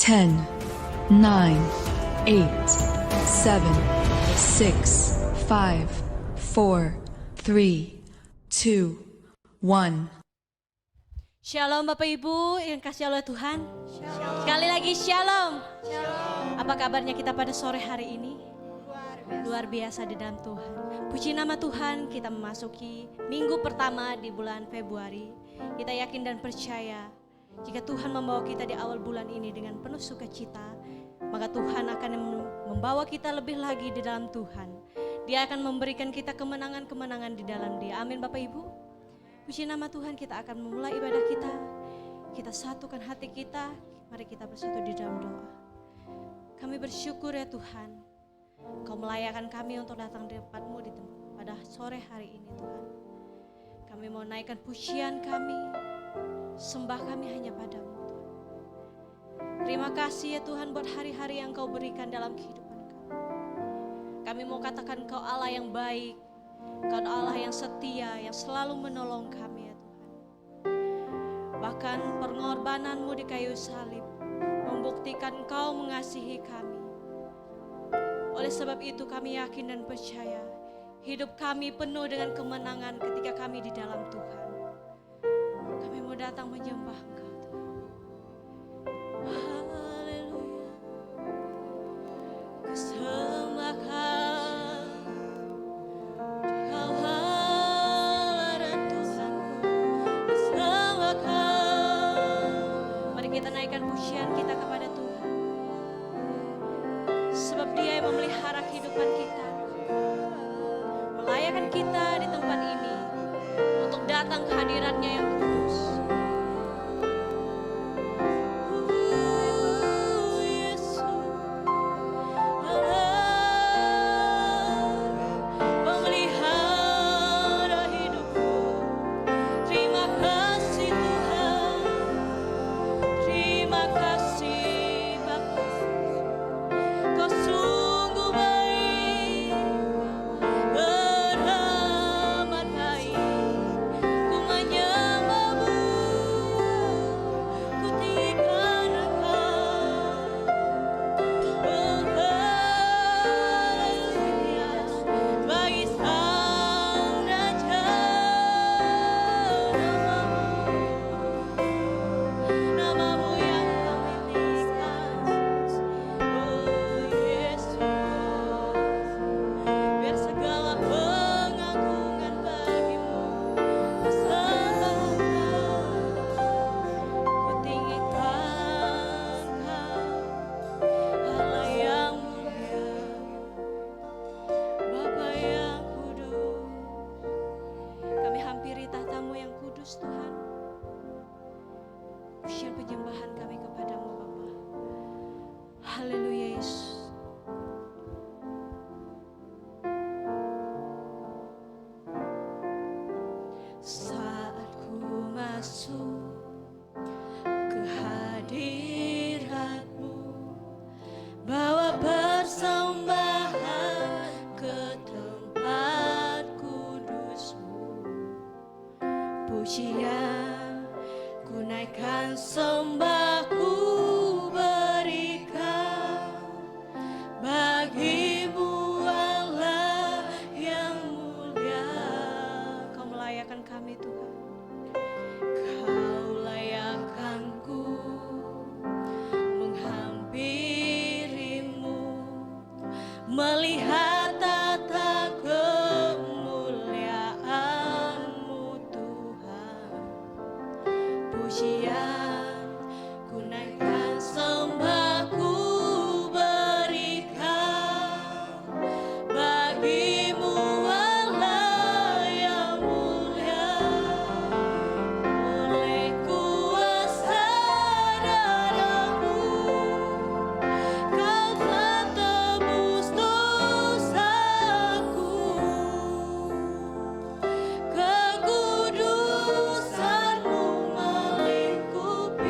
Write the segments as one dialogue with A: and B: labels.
A: 10, 9, 8, 7, 6, 5, 4, 3, 2, 1.
B: Shalom Bapak Ibu yang kasih oleh Tuhan. Shalom. Sekali lagi shalom. Shalom. Apa kabarnya kita pada sore hari ini? Luar biasa di dalam Tuhan. Puji nama Tuhan, kita memasuki minggu pertama di bulan Februari. Kita yakin dan percaya jika Tuhan membawa kita di awal bulan ini dengan penuh sukacita, maka Tuhan akan membawa kita lebih lagi di dalam Tuhan. Dia akan memberikan kita kemenangan-kemenangan di dalam Dia. Amin Bapak Ibu. Puji nama Tuhan, kita akan memulai ibadah kita. Kita satukan hati kita. Mari kita bersatu di dalam doa. Kami bersyukur ya Tuhan, Kau melayakan kami untuk datang di depat-Mu pada sore hari ini Tuhan. Kami mau naikkan pujian kami, sembah kami hanya pada-Mu Tuhan. Terima kasih ya Tuhan buat hari-hari yang Kau berikan dalam kehidupan kami. Kami mau katakan Kau Allah yang baik, Kau Allah yang setia, yang selalu menolong kami ya Tuhan. Bahkan pengorbanan-Mu di kayu salib membuktikan Kau mengasihi kami. Oleh sebab itu kami yakin dan percaya hidup kami penuh dengan kemenangan ketika kami di dalam Tuhan. Kami mau datang menyembah Engkau Tuhan. Haleluya. Kusembahkan kita naikkan pujian kita kepada Tuhan, sebab Dia yang memelihara kehidupan kita, melayakan kita di tempat ini untuk datang ke hadirat-Nya yang kudus.
C: Kekudusan-Mu melingkupi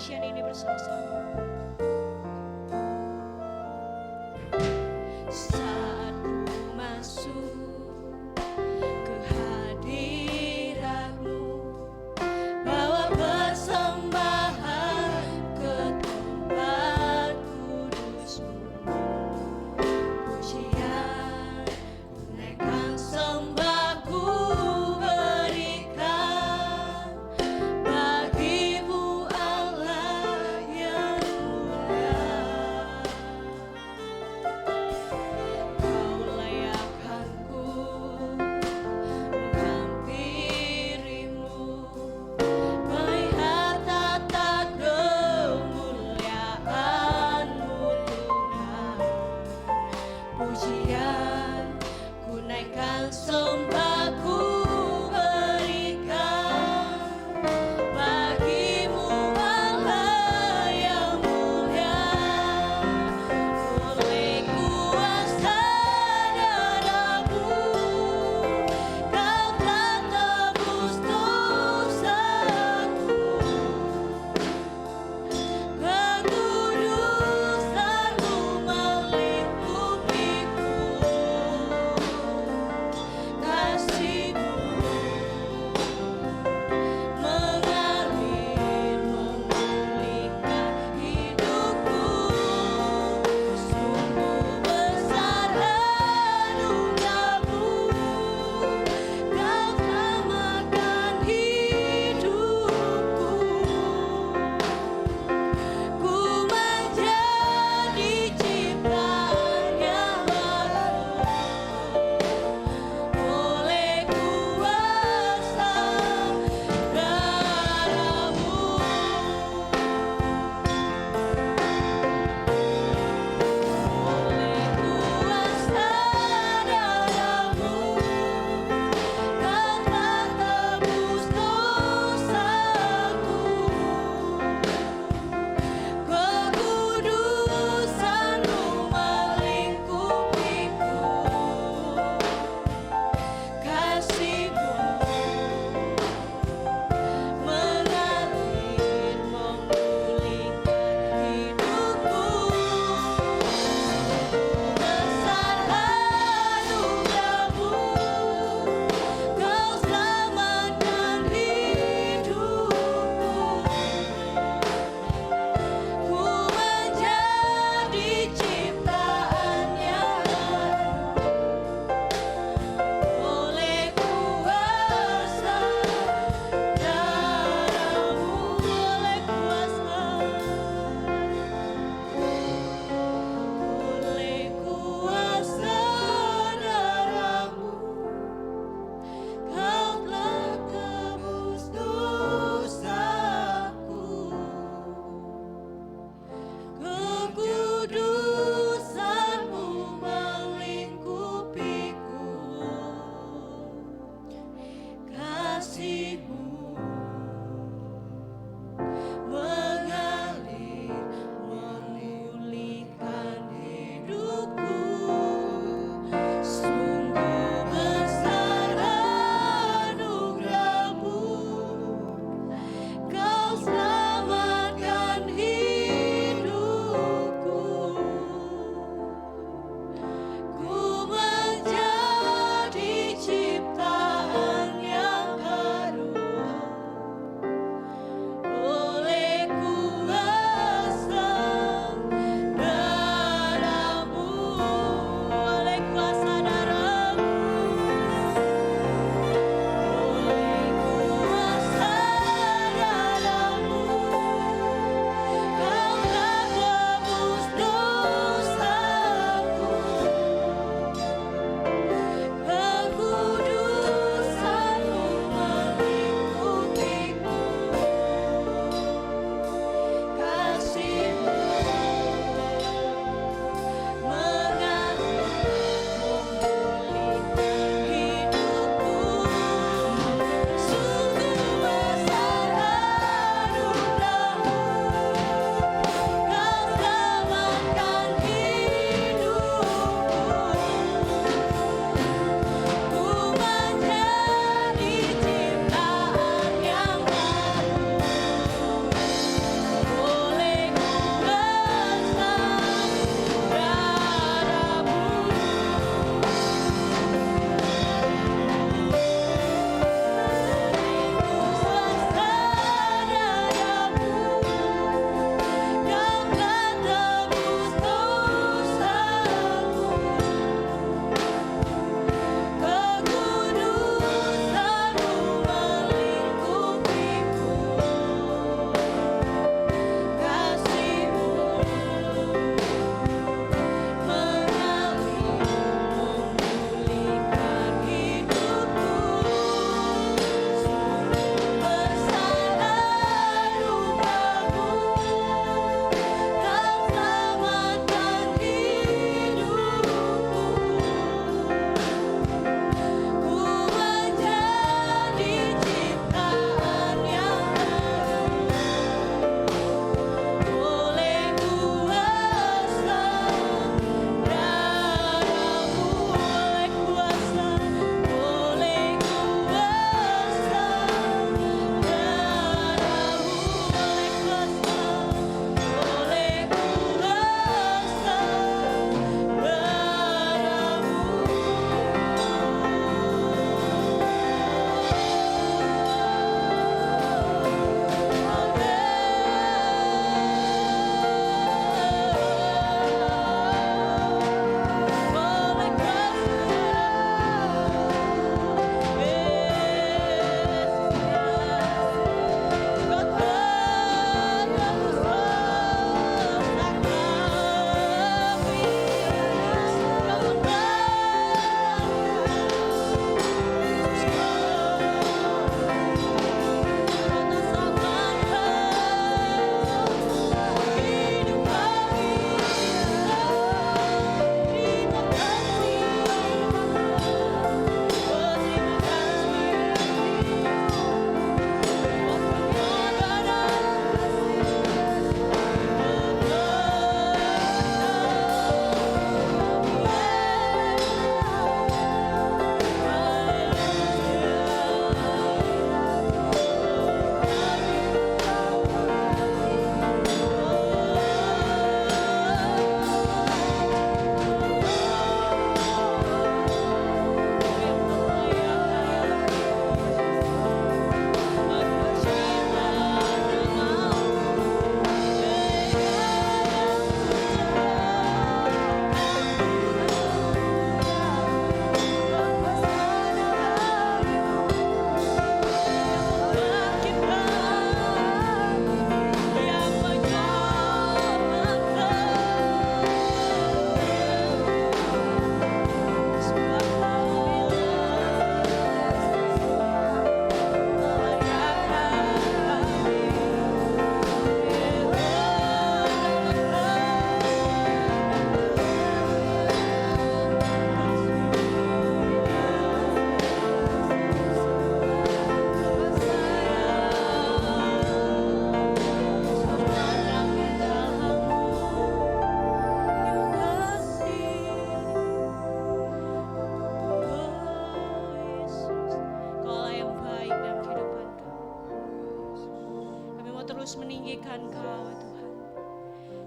B: pujian ini bersama-sama. Saat ku masuk ke hadirat-Mu, bawa persembahan ke tempat kudus-Mu. Pujian ku naikkan, sembah ku berikan bagimu Allah yang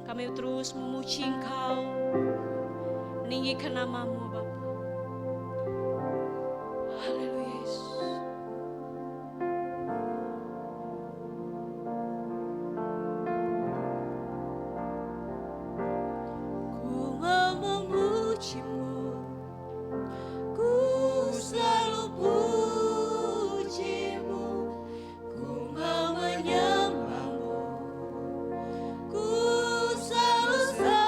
B: Kami terus memuji Engkau, meninggikan nama-Mu Bapa. Haleluya Yesus. Ku mau memuji-Mu, ku selalu puji-Mu, ku mau menyembah-Mu, ku selalu sembah-Mu.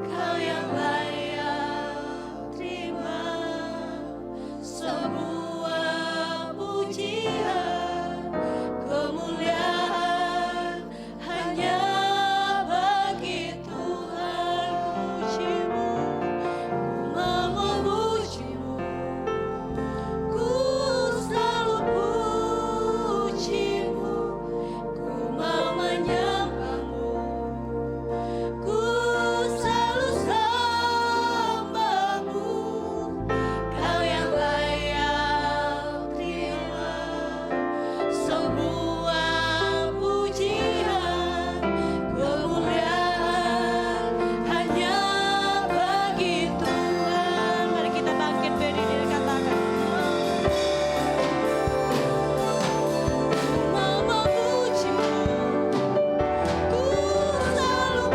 B: Kau yang layak terima semua pujian, kemuliaan hanya bagi Tuhan. Puji-Mu, ku mau memuji-Mu, ku selalu puji-Mu, ku mau menyembah-Mu, ku selalu sembah-Mu. Kau yang layak terima semua pujian, kemuliaan hanya bagi Tuhan. Mari kita bangkit berdiri dan katakan, mau memuji-Mu, ku selalu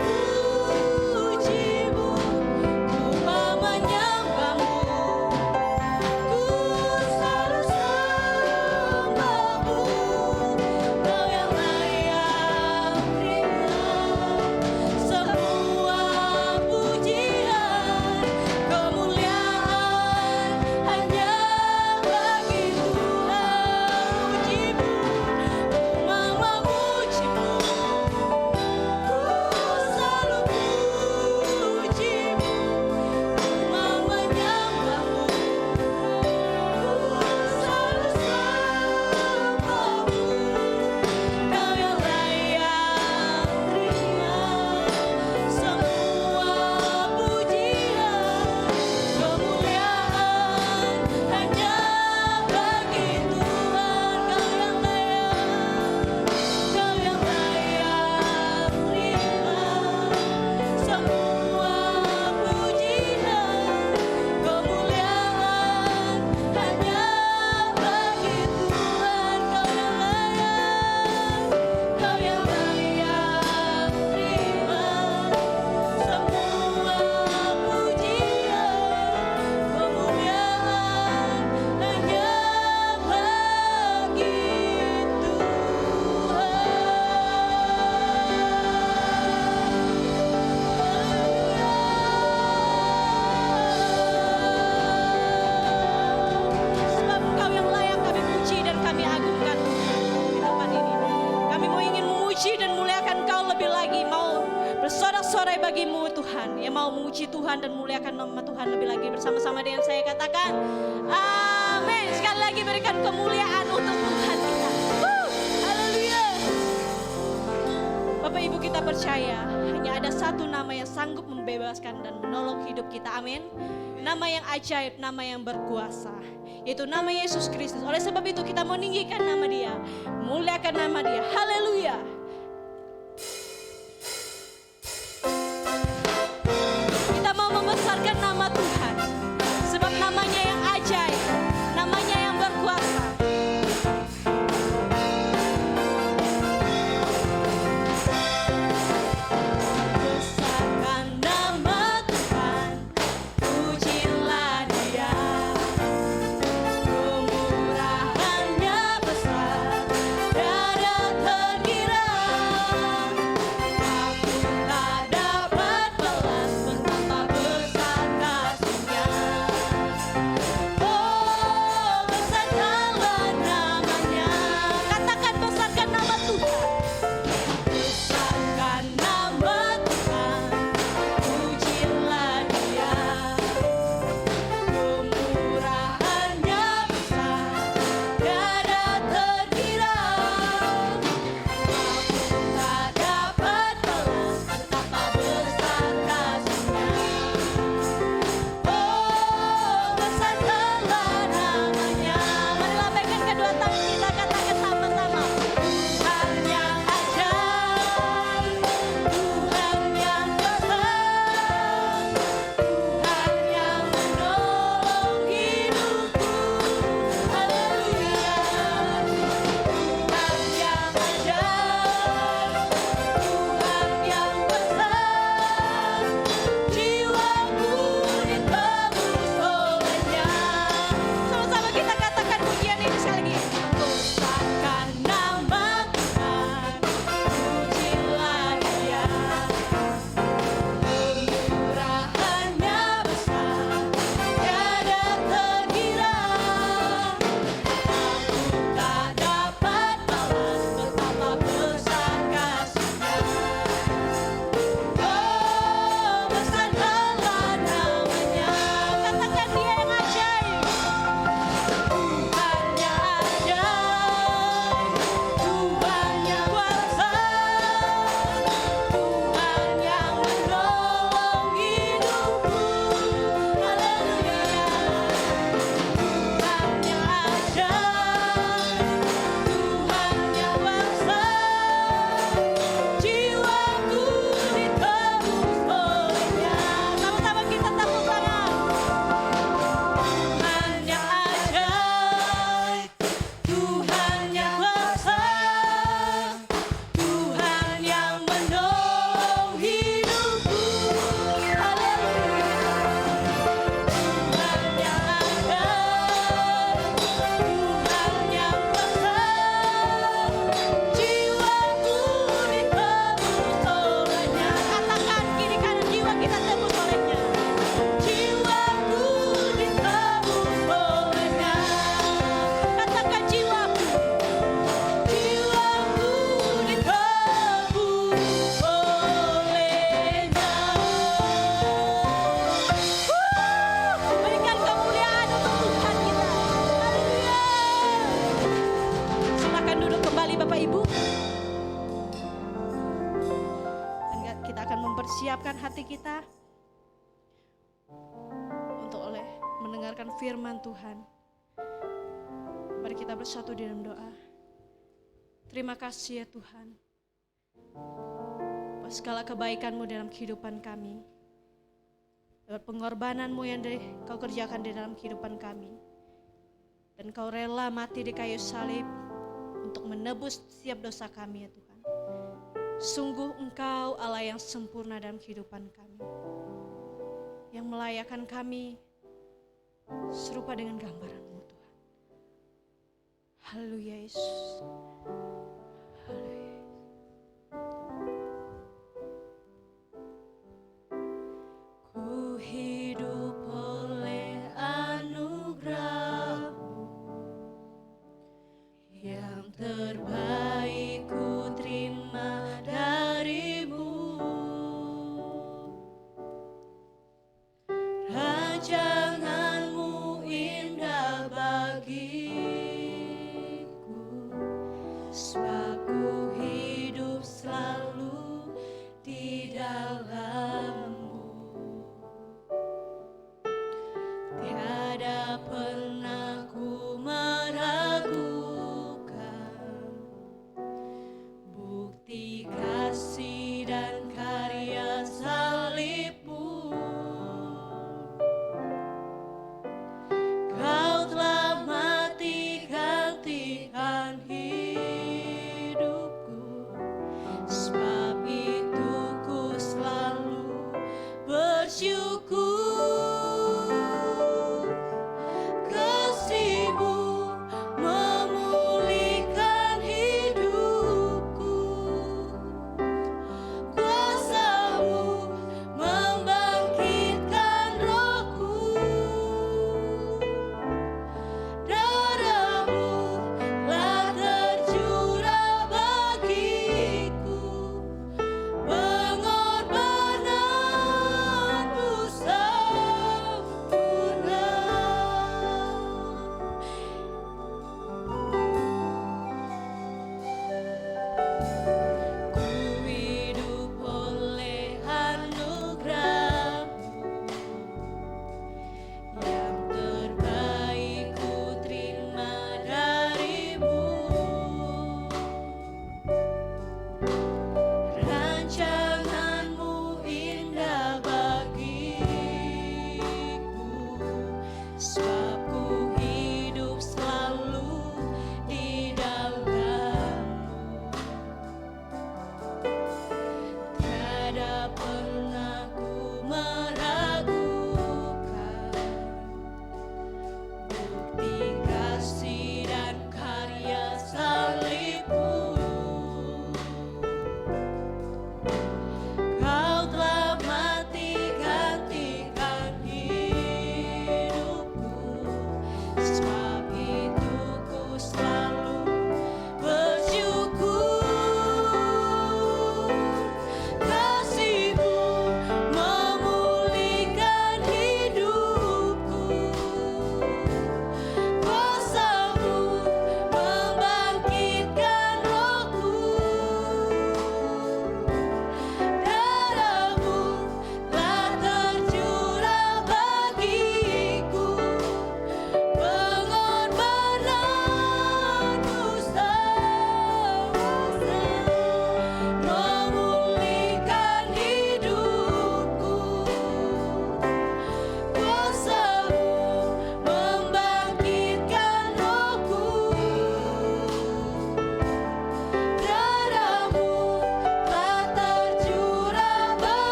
B: puji-Mu, ku mau menyembah-Mu, ku selalu sembah-Mu. Kau yang layak terima semua pujian, kemuliaan hanya bagi Tuhan. Puji-Mu, ku mau memuji-Mu, ku selalu puji-Mu, ku mau menyembah-Mu, ku selalu sembah-Mu. Kau yang layak terima semua pujian, kemuliaan hanya bagi Tuhan. Kau yang layak terima semua pujian, kemuliaan hanya bagi Tuhan. Kau yang layak terima semua pujian, kemuliaan hanya bagi Tuhan. Sebab Engkau yang layak kami puji dan kami agungkan di tempat ini. Kami mau ingin memuji dan muliakan Engkau lebih lagi, mau bersorak-sorai bagimu Tuhan, yang mau memuji Tuhan dan muliakan nama Tuhan lebih lagi. Bersama-sama dengan saya katakan amin. Sekali lagi berikan kemuliaan untuk Tuhan kita. Haleluya. Bapak Ibu, kita percaya hanya ada satu nama yang sanggup membebaskan dan menolong hidup kita. Amin. Nama yang ajaib, nama yang berkuasa, yaitu nama Yesus Kristus. Oleh sebab itu kita meninggikan nama Dia, memuliakan nama Dia. Haleluya. Kita mau membesarkan nama Tuhan, sebab namanya yang ajaib, namanya yang berkuasa. Besarkan nama Tuhan, pujilah Dia. Kemurahannya besar, tiada terkira. Bapak Ibu. Dan kita akan mempersiapkan hati kita untuk mendengarkan firman Tuhan. Mari kita bersatu di dalam doa. Terima kasih ya Tuhan, buat segala kebaikan-Mu dalam kehidupan kami, lewat pengorbanan-Mu yang Kau kerjakan di dalam kehidupan kami. Dan Kau rela mati di kayu salib untuk menebus setiap dosa kami ya Tuhan. Sungguh Engkau Allah yang sempurna dalam kehidupan kami, yang melayakkan kami serupa dengan gambaran-Mu Tuhan. Haleluya Yesus. Haleluya. Ku hidup oleh anugerah-Mu, yang terbaik ku terima dari-Mu. Rancangan-Mu indah bagiku,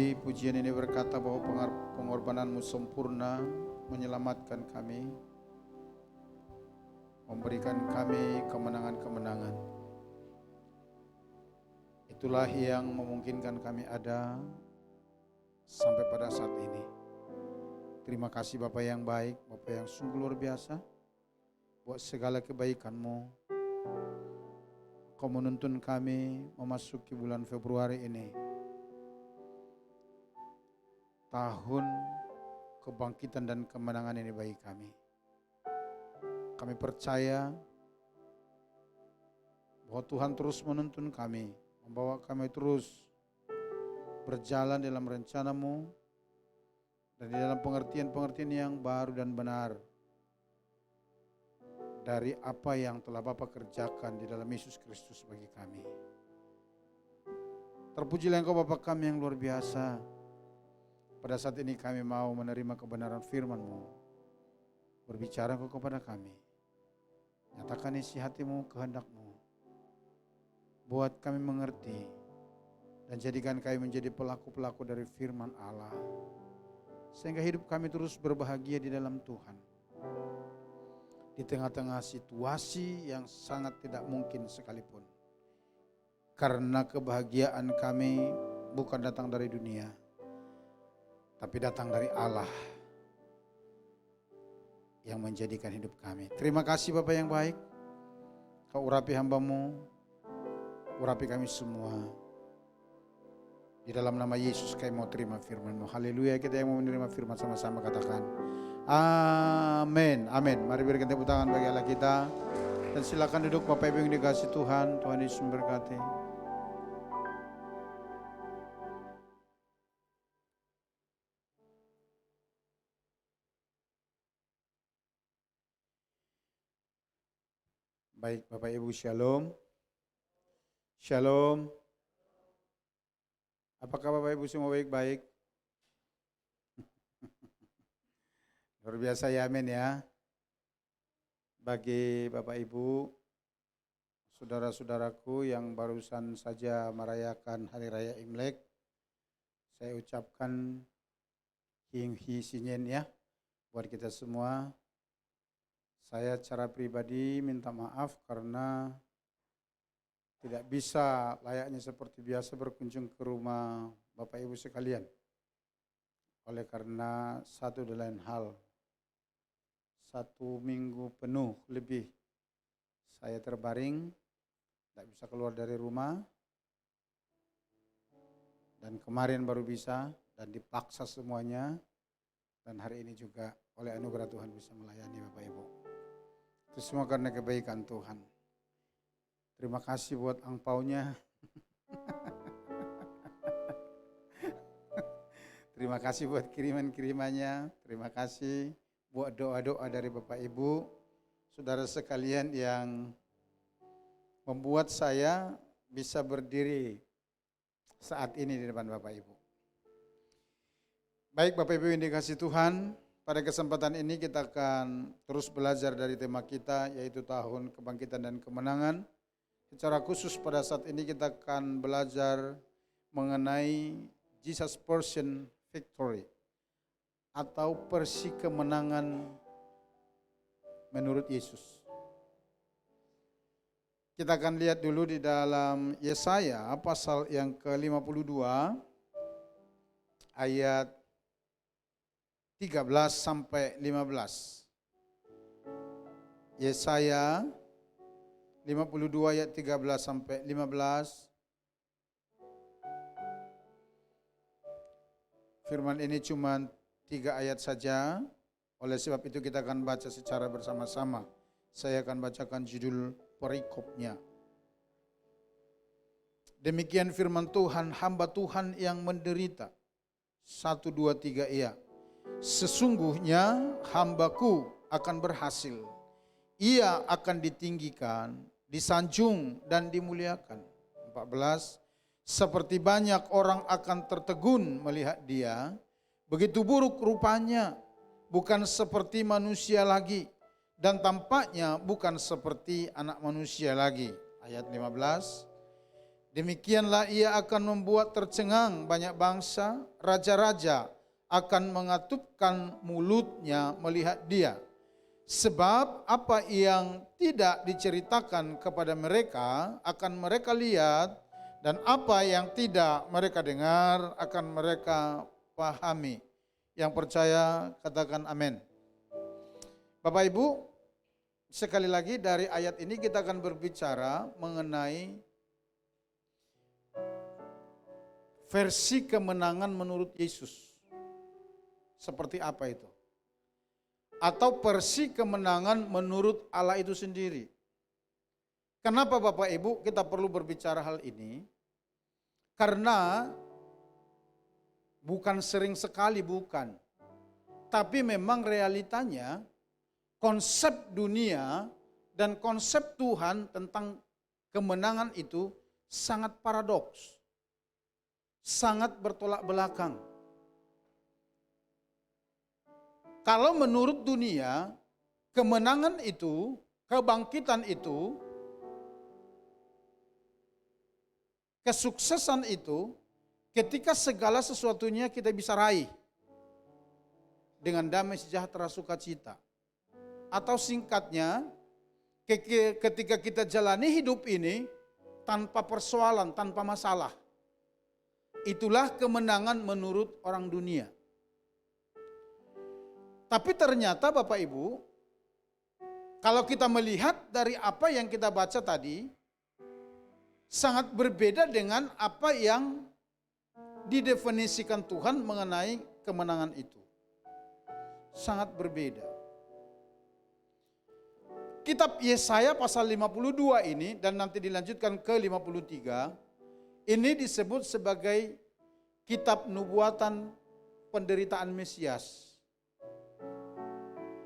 C: kembali pujian ini berkata bahwa pengorbananmu sempurna menyelamatkan kami, memberikan kami kemenangan-kemenangan. Itulah yang memungkinkan kami ada sampai pada saat ini. Terima kasih Bapa yang baik, Bapa yang sungguh luar biasa. Buat segala kebaikan-Mu, Kau menuntun kami memasuki bulan Februari ini. Tahun kebangkitan dan kemenangan ini bagi kami. Kami percaya bahwa Tuhan terus menuntun kami, membawa kami terus berjalan dalam rencana-Mu dan di dalam pengertian-pengertian yang baru dan benar dari apa yang telah Bapa kerjakan di dalam Yesus Kristus bagi kami. Terpujilah Engkau Bapa kami yang luar biasa. Pada saat ini kami mau menerima kebenaran firman-Mu. Berbicara Engkau kepada kami. Nyatakan isi hati-Mu, kehendak-Mu. Buat kami mengerti dan jadikan kami menjadi pelaku-pelaku dari firman Allah. Sehingga hidup kami terus berbahagia di dalam Tuhan. Di tengah-tengah situasi yang sangat tidak mungkin sekalipun. Karena kebahagiaan kami bukan datang dari dunia, tapi datang dari Allah yang menjadikan hidup kami. Terima kasih Bapa yang baik. Kau urapi hamba-Mu, urapi kami semua. Di dalam nama Yesus kami mau terima firman-Mu. Haleluya, kita yang mau menerima firman sama-sama katakan amin, amin. Mari berikan tepuk tangan bagi Allah kita. Dan silakan duduk Bapak Ibu yang dikasihi Tuhan. Tuhan Yesus memberkati. Baik Bapak Ibu, shalom. Shalom. Apakah Bapak Ibu semua baik-baik? Luar biasa ya, amin ya. Bagi Bapak Ibu, saudara-saudaraku yang barusan saja merayakan Hari Raya Imlek, saya ucapkan Hing Hi Sinyen ya buat kita semua. Saya secara pribadi minta maaf karena tidak bisa layaknya seperti biasa berkunjung ke rumah Bapak Ibu sekalian. Oleh karena satu dan lain hal, 1 minggu penuh lebih saya terbaring, tidak bisa keluar dari rumah. Dan kemarin baru bisa dan dipaksa semuanya. Dan hari ini juga oleh anugerah Tuhan bisa melayani Bapak Ibu. Itu semua karena kebaikan Tuhan. Terima kasih buat angpaunya. Terima kasih buat kiriman-kirimannya. Terima kasih buat doa-doa dari Bapak Ibu, saudara sekalian yang membuat saya bisa berdiri saat ini di depan Bapak Ibu. Baik Bapak Ibu yang dikasihi Tuhan, pada kesempatan ini kita akan terus belajar dari tema kita yaitu Tahun Kebangkitan dan Kemenangan. Secara khusus pada saat ini kita akan belajar mengenai Jesus Person Victory atau persi kemenangan menurut Yesus. Kita akan lihat dulu di dalam Yesaya pasal yang ke-52 ayat 13 sampai 15. Yesaya 52 ayat 13 sampai 15. Firman ini cuma 3 ayat saja, oleh sebab itu kita akan baca secara bersama-sama. Saya akan bacakan judul perikopnya. Demikian firman Tuhan, hamba Tuhan yang menderita. 1, 2, 3 iya. Sesungguhnya hambaku akan berhasil. Ia akan ditinggikan, disanjung dan dimuliakan. 14. Seperti banyak orang akan tertegun melihat dia, begitu buruk rupanya, bukan seperti manusia lagi, dan tampaknya bukan seperti anak manusia lagi. Ayat 15. Demikianlah ia akan membuat tercengang banyak bangsa, raja-raja akan mengatupkan mulutnya melihat dia. Sebab apa yang tidak diceritakan kepada mereka akan mereka lihat, dan apa yang tidak mereka dengar akan mereka pahami. Yang percaya katakan amin. Bapak Ibu, sekali lagi dari ayat ini kita akan berbicara mengenai versi kemenangan menurut Yesus. Seperti apa itu? Atau versi kemenangan menurut Allah itu sendiri. Kenapa Bapak Ibu kita perlu berbicara hal ini? Karena bukan sering sekali, bukan. Tapi memang realitanya konsep dunia dan konsep Tuhan tentang kemenangan itu sangat paradoks. Sangat bertolak belakang. Kalau menurut dunia, kemenangan itu, kebangkitan itu, kesuksesan itu, ketika segala sesuatunya kita bisa raih dengan damai sejahtera sukacita. Atau singkatnya, ketika kita jalani hidup ini tanpa persoalan, tanpa masalah. Itulah kemenangan menurut orang dunia. Tapi ternyata Bapak Ibu, kalau kita melihat dari apa yang kita baca tadi, sangat berbeda dengan apa yang didefinisikan Tuhan mengenai kemenangan itu. Sangat berbeda. Kitab Yesaya pasal 52 ini dan nanti dilanjutkan ke 53, ini disebut sebagai kitab nubuatan penderitaan Mesias.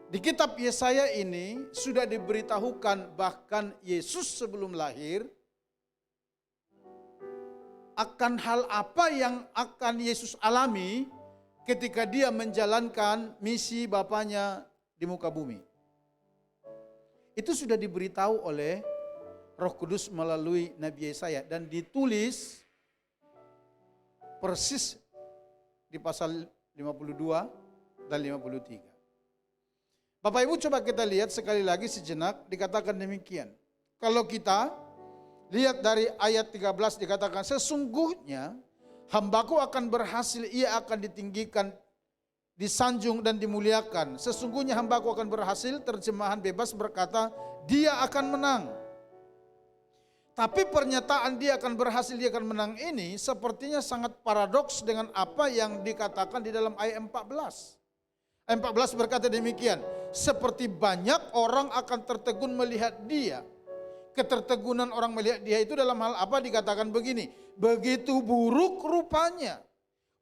C: Di kitab Yesaya ini sudah diberitahukan bahkan Yesus sebelum lahir akan hal apa yang akan Yesus alami ketika dia menjalankan misi Bapanya di muka bumi. Itu sudah diberitahu oleh Roh Kudus melalui Nabi Yesaya dan ditulis persis di pasal 52 dan 53. Bapak Ibu coba kita lihat sekali lagi sejenak, dikatakan demikian. Kalau kita lihat dari ayat 13 dikatakan, sesungguhnya hambaku akan berhasil, ia akan ditinggikan, disanjung dan dimuliakan. Sesungguhnya hambaku akan berhasil, terjemahan bebas berkata, dia akan menang. Tapi pernyataan dia akan berhasil, dia akan menang ini sepertinya sangat paradoks dengan apa yang dikatakan di dalam ayat 14. Ayat 14 berkata demikian, seperti banyak orang akan tertegun melihat dia. Ketertegunan orang melihat dia itu dalam hal apa? Dikatakan begini, begitu buruk rupanya,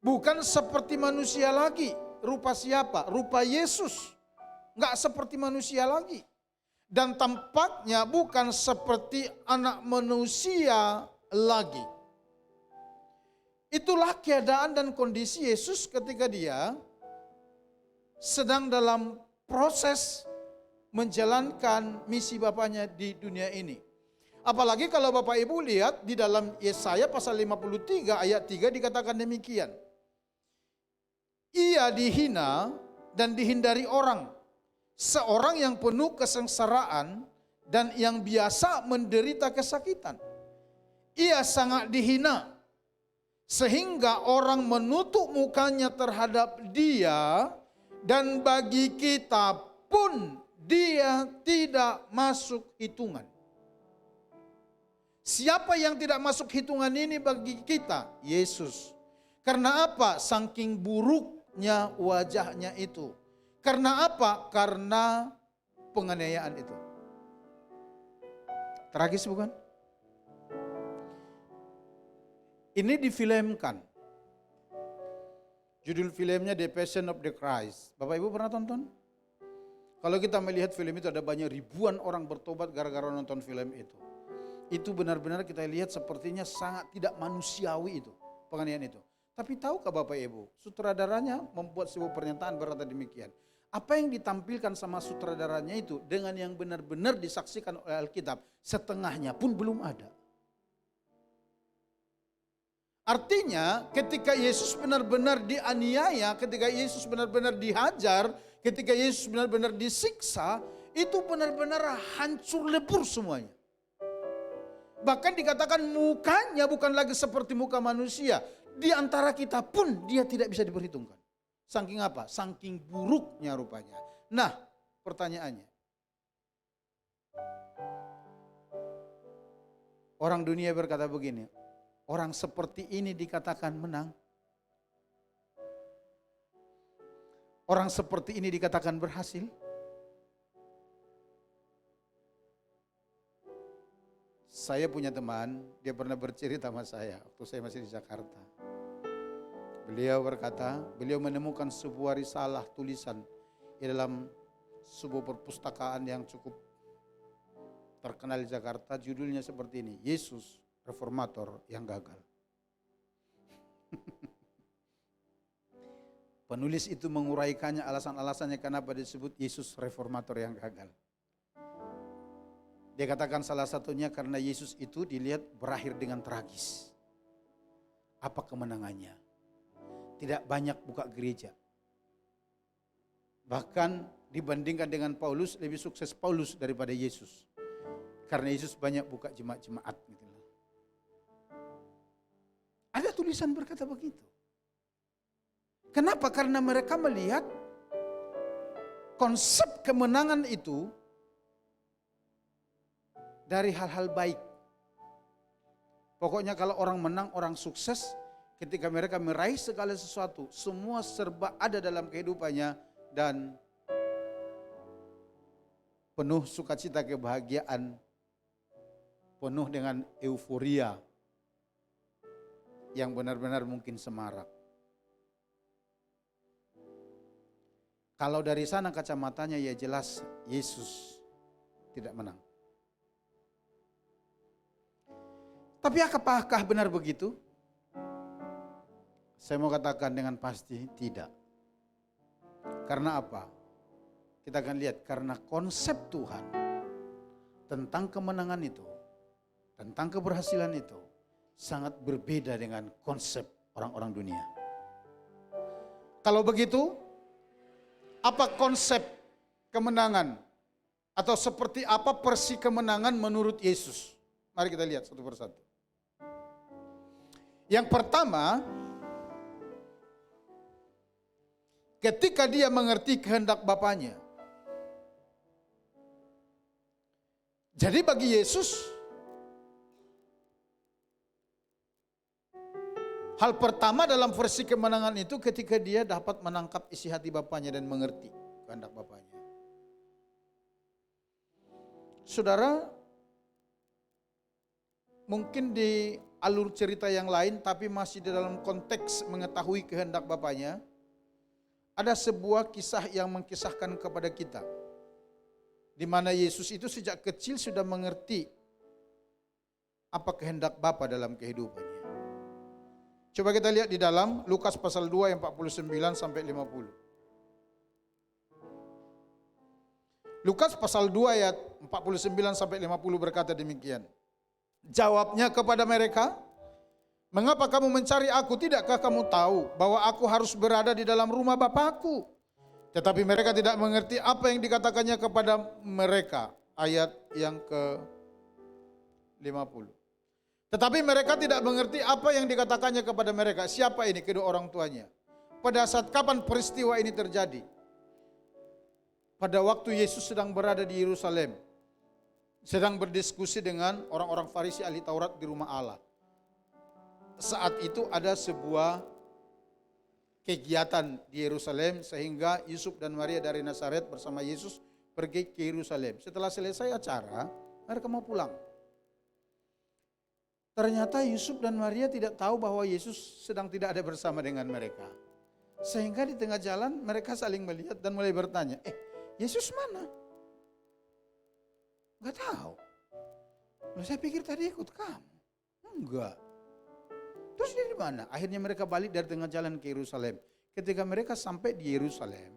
C: bukan seperti manusia lagi. Rupa siapa? Rupa Yesus. Enggak seperti manusia lagi. Dan tampaknya bukan seperti anak manusia lagi. Itulah keadaan dan kondisi Yesus ketika dia sedang dalam proses menjalankan misi Bapanya di dunia ini. Apalagi kalau Bapak Ibu lihat di dalam Yesaya pasal 53 ayat 3 dikatakan demikian. Ia dihina dan dihindari orang, seorang yang penuh kesengsaraan dan yang biasa menderita kesakitan. Ia sangat dihina sehingga orang menutup mukanya terhadap dia, dan bagi kita pun dia tidak masuk hitungan. Siapa yang tidak masuk hitungan ini bagi kita? Yesus. Karena apa? Saking buruknya wajahnya itu. Karena apa? Karena penganiayaan itu. Tragis bukan? Ini difilmkan. Judul filmnya The Passion of the Christ. Bapak Ibu pernah tonton? Kalau kita melihat film itu ada banyak ribuan orang bertobat gara-gara nonton film itu. Itu benar-benar kita lihat sepertinya sangat tidak manusiawi itu, penganiayaan itu. Tapi tahukah Bapak Ibu, sutradaranya membuat sebuah pernyataan berkata demikian. Apa yang ditampilkan sama sutradaranya itu dengan yang benar-benar disaksikan oleh Alkitab, setengahnya pun belum ada. Artinya ketika Yesus benar-benar dianiaya, ketika Yesus benar-benar dihajar, ketika Yesus benar-benar disiksa, itu benar-benar hancur lebur semuanya. Bahkan dikatakan mukanya bukan lagi seperti muka manusia. Di antara kita pun dia tidak bisa diperhitungkan. Saking apa? Saking buruknya rupanya. Nah, pertanyaannya. Orang dunia berkata begini, orang seperti ini dikatakan menang. Orang seperti ini dikatakan berhasil. Saya punya teman, dia pernah bercerita sama saya waktu saya masih di Jakarta. Beliau berkata, beliau menemukan sebuah risalah tulisan di dalam sebuah perpustakaan yang cukup terkenal di Jakarta, judulnya seperti ini, Yesus Reformator yang gagal. Penulis itu menguraikannya alasan-alasannya kenapa disebut Yesus Reformator yang gagal. Dia katakan salah satunya karena Yesus itu dilihat berakhir dengan tragis. Apa kemenangannya? Tidak banyak buka gereja. Bahkan dibandingkan dengan Paulus, lebih sukses Paulus daripada Yesus. Karena Yesus banyak buka jemaat-jemaat. Gitu. Ada tulisan berkata begitu. Kenapa? Karena mereka melihat konsep kemenangan itu dari hal-hal baik. Pokoknya kalau orang menang, orang sukses, ketika mereka meraih segala sesuatu, semua serba ada dalam kehidupannya dan penuh sukacita kebahagiaan, penuh dengan euforia yang benar-benar mungkin semarak. Kalau dari sana kacamatanya ya jelas Yesus tidak menang. Tapi apakah benar begitu? Saya mau katakan dengan pasti tidak. Karena apa? Kita akan lihat karena konsep Tuhan tentang kemenangan itu, tentang keberhasilan itu sangat berbeda dengan konsep orang-orang dunia. Kalau begitu, apa konsep kemenangan? Atau seperti apa persi kemenangan menurut Yesus? Mari kita lihat satu persatu. Yang pertama, ketika dia mengerti kehendak Bapanya. Jadi bagi Yesus, hal pertama dalam versi kemenangan itu ketika dia dapat menangkap isi hati Bapanya dan mengerti kehendak Bapanya. Saudara, mungkin di alur cerita yang lain tapi masih di dalam konteks mengetahui kehendak Bapanya, ada sebuah kisah yang mengkisahkan kepada kita. Di mana Yesus itu sejak kecil sudah mengerti apa kehendak Bapa dalam kehidupannya. Coba kita lihat di dalam Lukas pasal 2 ayat 49 sampai 50. Lukas pasal 2 ayat 49 sampai 50 berkata demikian. Jawabnya kepada mereka, "Mengapa kamu mencari aku? Tidakkah kamu tahu bahwa aku harus berada di dalam rumah Bapakku?" Tetapi mereka tidak mengerti apa yang dikatakannya kepada mereka. Ayat yang ke-50. Tetapi mereka tidak mengerti apa yang dikatakannya kepada mereka. Siapa ini? Kedua orang tuanya. Pada saat kapan peristiwa ini terjadi? Pada waktu Yesus sedang berada di Yerusalem. Sedang berdiskusi dengan orang-orang Farisi ahli Taurat di rumah Allah. Saat itu ada sebuah kegiatan di Yerusalem sehingga Yusuf dan Maria dari Nazaret bersama Yesus pergi ke Yerusalem. Setelah selesai acara, mereka mau pulang. Ternyata Yusuf dan Maria tidak tahu bahwa Yesus sedang tidak ada bersama dengan mereka. Sehingga di tengah jalan mereka saling melihat dan mulai bertanya, Yesus mana? Enggak tahu. Loh, saya pikir tadi ikut kamu. Enggak. Terus dia di mana? Akhirnya mereka balik dari tengah jalan ke Yerusalem. Ketika mereka sampai di Yerusalem,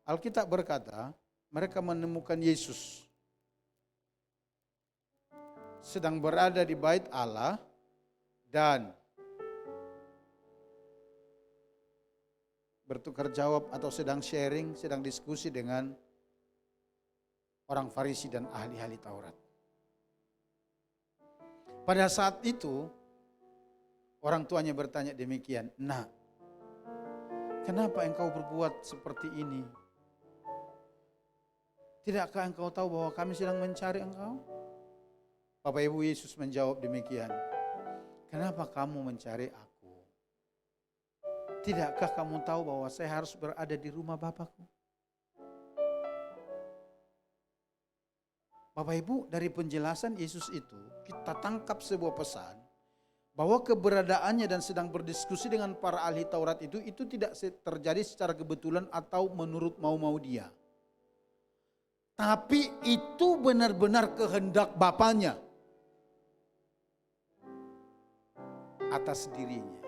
C: Alkitab berkata, mereka menemukan Yesus sedang berada di bait Allah dan bertukar jawab atau sedang sharing, sedang diskusi dengan orang Farisi dan ahli-ahli Taurat. Pada saat itu, orang tuanya bertanya demikian, "Nak, kenapa engkau berbuat seperti ini? Tidakkah engkau tahu bahwa kami sedang mencari engkau?" Bapak Ibu, Yesus menjawab demikian, "Kenapa kamu mencari aku? Tidakkah kamu tahu bahwa saya harus berada di rumah Bapakku?" Bapak Ibu, dari penjelasan Yesus itu kita tangkap sebuah pesan bahwa keberadaannya dan sedang berdiskusi dengan para ahli Taurat itu tidak terjadi secara kebetulan atau menurut mau-mau dia. Tapi itu benar-benar kehendak Bapaknya atas dirinya.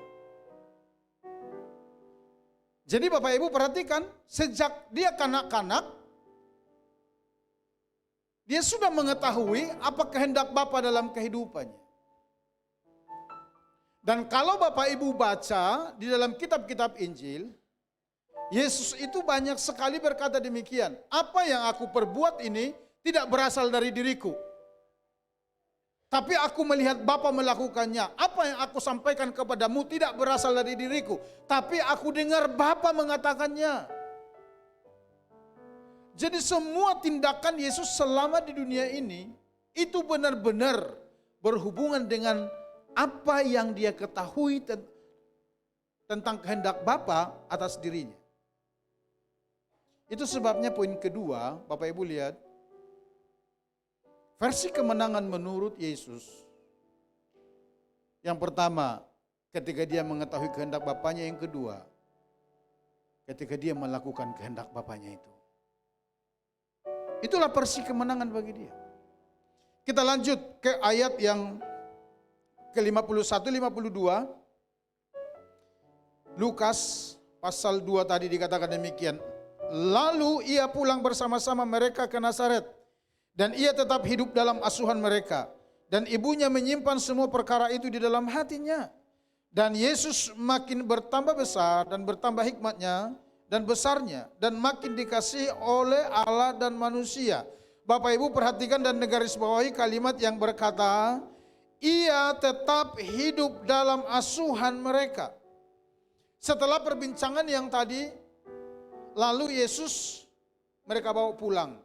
C: Jadi Bapak Ibu perhatikan, sejak dia kanak-kanak, dia sudah mengetahui apa kehendak Bapa dalam kehidupannya. Dan kalau Bapak Ibu baca di dalam kitab-kitab Injil, Yesus itu banyak sekali berkata demikian, "Apa yang aku perbuat ini tidak berasal dari diriku. Tapi aku melihat Bapa melakukannya. Apa yang aku sampaikan kepadamu tidak berasal dari diriku. Tapi aku dengar Bapa mengatakannya." Jadi semua tindakan Yesus selama di dunia ini itu benar-benar berhubungan dengan apa yang dia ketahui tentang kehendak Bapa atas dirinya. Itu sebabnya poin kedua, Bapak Ibu lihat, versi kemenangan menurut Yesus. Yang pertama, ketika dia mengetahui kehendak Bapaknya. Yang kedua, ketika dia melakukan kehendak Bapaknya itu. Itulah versi kemenangan bagi dia. Kita lanjut ke ayat yang ke-51, 52. Lukas pasal 2 tadi dikatakan demikian. Lalu ia pulang bersama-sama mereka ke Nazaret. Dan ia tetap hidup dalam asuhan mereka. Dan ibunya menyimpan semua perkara itu di dalam hatinya. Dan Yesus makin bertambah besar dan bertambah hikmatnya dan besarnya. Dan makin dikasihi oleh Allah dan manusia. Bapak Ibu perhatikan dan garis bawahi kalimat yang berkata, ia tetap hidup dalam asuhan mereka. Setelah perbincangan yang tadi, lalu Yesus mereka bawa pulang.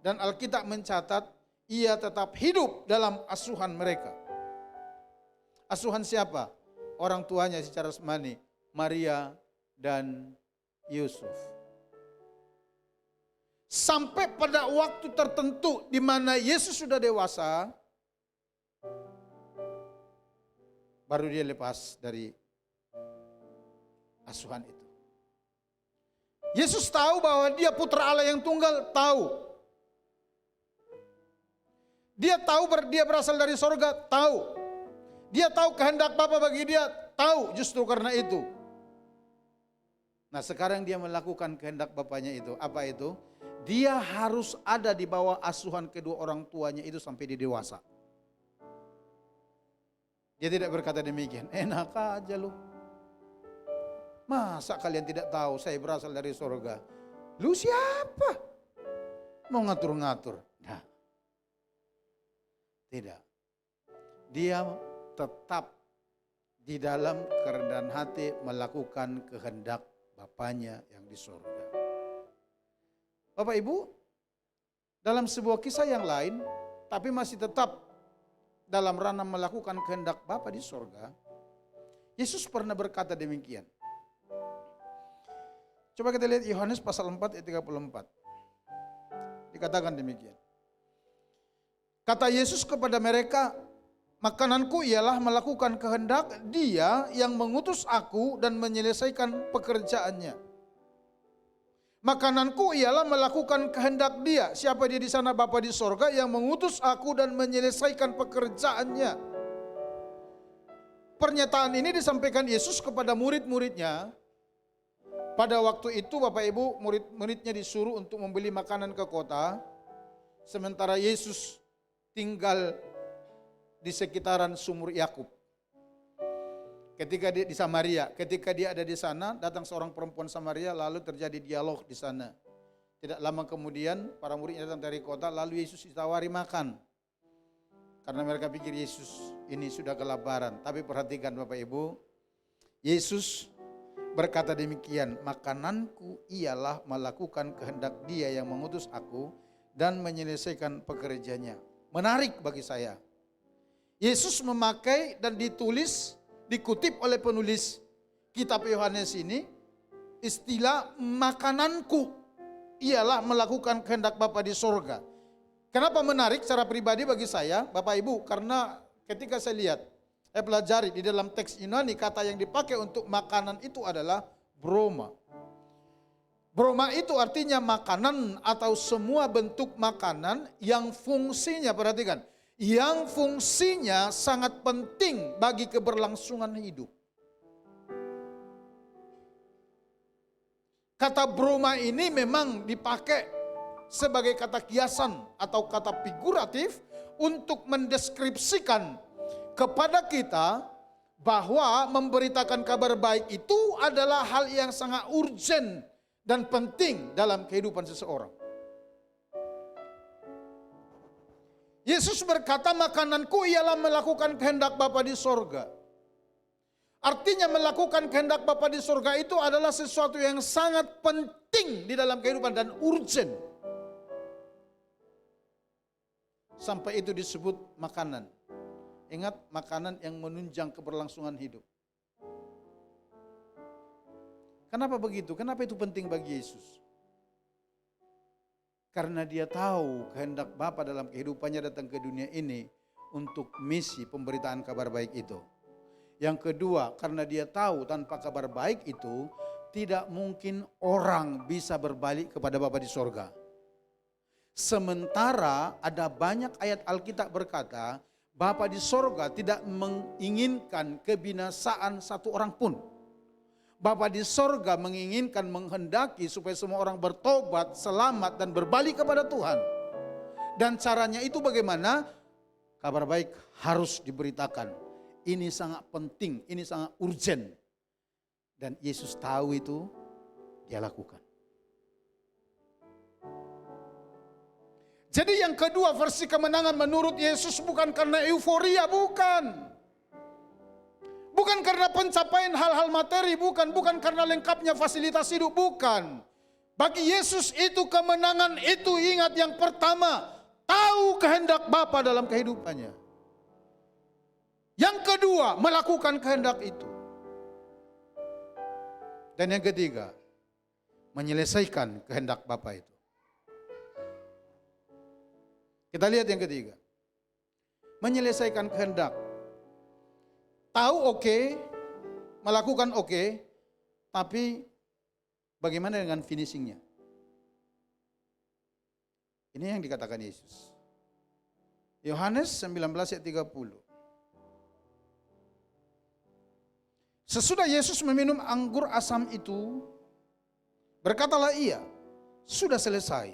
C: Dan Alkitab mencatat, ia tetap hidup dalam asuhan mereka. Asuhan siapa? Orang tuanya secara semani, Maria dan Yusuf. Sampai pada waktu tertentu di mana Yesus sudah dewasa, baru dia lepas dari asuhan itu. Yesus tahu bahwa dia putra Allah yang tunggal, tahu. Dia tahu dia berasal dari sorga, tahu. Dia tahu kehendak Bapa bagi dia, tahu justru karena itu. Nah sekarang dia melakukan kehendak Bapaknya itu. Apa itu? Dia harus ada di bawah asuhan kedua orang tuanya itu sampai dia dewasa. Dia tidak berkata demikian, enak aja lu. Masa kalian tidak tahu saya berasal dari sorga? Lu siapa? Mau ngatur-ngatur? Nah, tidak. Dia tetap di dalam kerendahan hati melakukan kehendak Bapaknya yang di sorga. Bapak Ibu, dalam sebuah kisah yang lain, tapi masih tetap dalam ranah melakukan kehendak Bapa di sorga, Yesus pernah berkata demikian. Coba kita lihat Yohanes pasal 4 ayat 34. Dikatakan demikian. Kata Yesus kepada mereka, makananku ialah melakukan kehendak Dia yang mengutus aku dan menyelesaikan pekerjaannya. Makananku ialah melakukan kehendak Dia. Siapa Dia di sana? Bapa di sorga yang mengutus aku dan menyelesaikan pekerjaannya. Pernyataan ini disampaikan Yesus kepada murid-muridnya. Pada waktu itu Bapak Ibu, murid-muridnya disuruh untuk membeli makanan ke kota. Sementara Yesus tinggal di sekitaran sumur Yakub. Ketika dia di Samaria, ketika dia ada di sana, datang seorang perempuan Samaria, lalu terjadi dialog di sana. Tidak lama kemudian, para muridnya datang dari kota, lalu Yesus ditawari makan. Karena mereka pikir Yesus ini sudah kelaparan. Tapi perhatikan Bapak Ibu, Yesus berkata demikian, makananku ialah melakukan kehendak Dia yang mengutus aku dan menyelesaikan pekerjaannya. Menarik bagi saya. Yesus memakai dan dikutip oleh penulis kitab Yohanes ini, istilah makananku ialah melakukan kehendak Bapa di sorga. Kenapa menarik secara pribadi bagi saya, Bapak Ibu? Karena ketika saya lihat, saya pelajari di dalam teks Yunani, kata yang dipakai untuk makanan itu adalah broma. Broma itu artinya makanan atau semua bentuk makanan yang fungsinya, perhatikan, yang fungsinya sangat penting bagi keberlangsungan hidup. Kata broma ini memang dipakai sebagai kata kiasan atau kata figuratif untuk mendeskripsikan kepada kita bahwa memberitakan kabar baik itu adalah hal yang sangat urgent dan penting dalam kehidupan seseorang. Yesus berkata, makananku ialah melakukan kehendak Bapa di sorga. Artinya melakukan kehendak Bapa di sorga itu adalah sesuatu yang sangat penting di dalam kehidupan dan urgent. Sampai itu disebut makanan. Ingat, makanan yang menunjang keberlangsungan hidup. Kenapa begitu? Kenapa itu penting bagi Yesus? Karena dia tahu kehendak Bapa dalam kehidupannya datang ke dunia ini untuk misi pemberitaan kabar baik itu. Yang kedua, karena dia tahu tanpa kabar baik itu tidak mungkin orang bisa berbalik kepada Bapa di sorga. Sementara ada banyak ayat Alkitab berkata, Bapa di sorga tidak menginginkan kebinasaan satu orang pun. Bapa di sorga menginginkan, menghendaki supaya semua orang bertobat, selamat dan berbalik kepada Tuhan. Dan caranya itu bagaimana? Kabar baik harus diberitakan. Ini sangat penting, ini sangat urgent. Dan Yesus tahu itu, dia lakukan. Jadi yang kedua, versi kemenangan menurut Yesus bukan karena euforia, bukan. Bukan karena pencapaian hal-hal materi, bukan karena lengkapnya fasilitas hidup, bukan. Bagi Yesus itu kemenangan itu, ingat, yang pertama, tahu kehendak Bapa dalam kehidupannya. Yang kedua, melakukan kehendak itu. Dan yang ketiga, menyelesaikan kehendak Bapa itu. Kita lihat yang ketiga. Menyelesaikan kehendak. Tahu oke, melakukan oke, tapi bagaimana dengan finishingnya? Ini yang dikatakan Yesus. Yohanes 19 ayat 30. Sesudah Yesus meminum anggur asam itu, berkatalah ia, sudah selesai.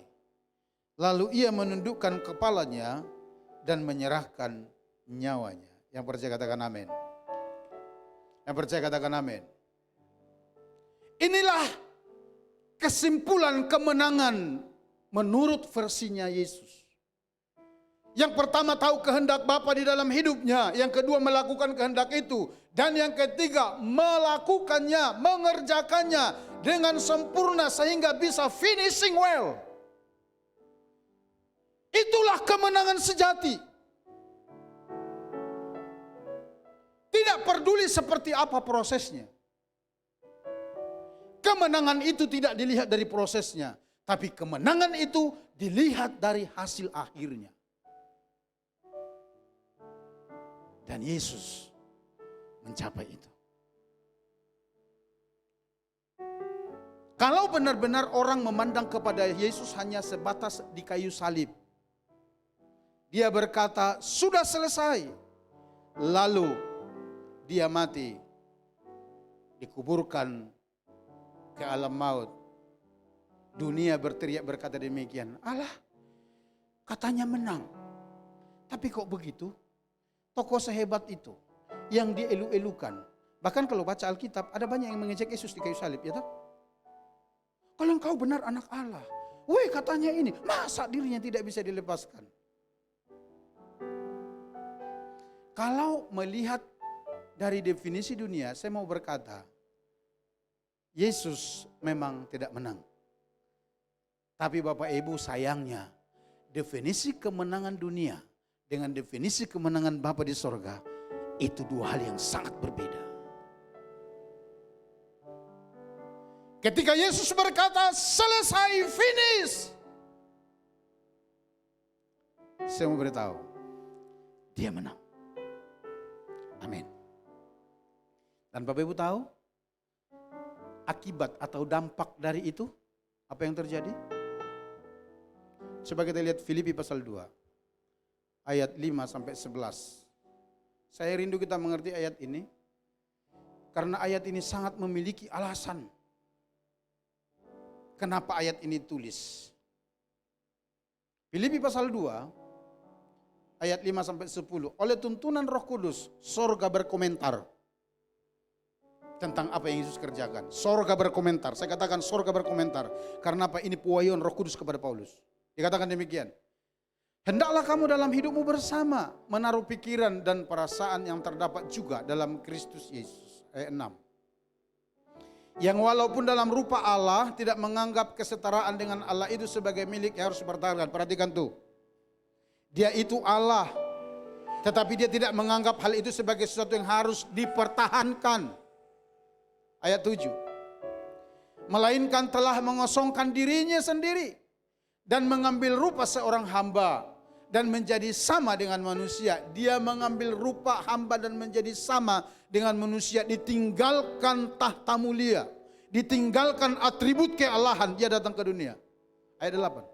C: Lalu ia menundukkan kepalanya dan menyerahkan nyawanya. Yang percaya katakan amin. Yang percaya katakan amin. Inilah kesimpulan kemenangan menurut versinya Yesus. Yang pertama, tahu kehendak Bapa di dalam hidupnya. Yang kedua, melakukan kehendak itu. Dan yang ketiga, melakukannya, mengerjakannya dengan sempurna sehingga bisa finishing well. Itulah kemenangan sejati. Tidak peduli seperti apa prosesnya. Kemenangan itu tidak dilihat dari prosesnya, tapi kemenangan itu dilihat dari hasil akhirnya. Dan Yesus mencapai itu. Kalau benar-benar orang memandang kepada Yesus hanya sebatas di kayu salib, dia berkata, sudah selesai. Lalu dia mati, dikuburkan ke alam maut. Dunia berteriak berkata demikian, alah, katanya menang. Tapi kok begitu? tokoh sehebat itu yang dielu-elukan. Bahkan kalau baca Alkitab ada banyak yang mengejek Yesus di kayu salib, ya toh? Kalau engkau benar anak Allah, weh katanya ini, masa dirinya tidak bisa dilepaskan? Kalau melihat dari definisi dunia, saya mau berkata, Yesus memang tidak menang. Tapi Bapak Ibu sayangnya, definisi kemenangan dunia dengan definisi kemenangan Bapa di sorga, itu dua hal yang sangat berbeda. Ketika Yesus berkata, selesai, finish. Saya mau beritahu, dia menang. Amin. Dan Bapak Ibu tahu, akibat atau dampak dari itu, apa yang terjadi? Coba kita lihat Filipi pasal 2, ayat 5 sampai 11. Saya rindu kita mengerti ayat ini, karena ayat ini sangat memiliki alasan. Kenapa ayat ini tulis? Filipi pasal 2, ayat 5 sampai 10. Oleh tuntunan Roh Kudus, sorga berkomentar tentang apa yang Yesus kerjakan. Sorga berkomentar. Saya katakan sorga berkomentar. Karena apa? Ini puayon Roh Kudus kepada Paulus. Dikatakan demikian. Hendaklah kamu dalam hidupmu bersama menaruh pikiran dan perasaan yang terdapat juga dalam Kristus Yesus. Ayat 6. Yang walaupun dalam rupa Allah tidak menganggap kesetaraan dengan Allah itu sebagai milik yang harus dipertahankan. Perhatikan tuh. Dia itu Allah, tetapi dia tidak menganggap hal itu sebagai sesuatu yang harus dipertahankan. Ayat 7. Melainkan telah mengosongkan dirinya sendiri dan mengambil rupa seorang hamba dan menjadi sama dengan manusia. Dia mengambil rupa hamba dan menjadi sama dengan manusia, ditinggalkan tahta mulia, ditinggalkan atribut kealahan, dia datang ke dunia. Ayat 8.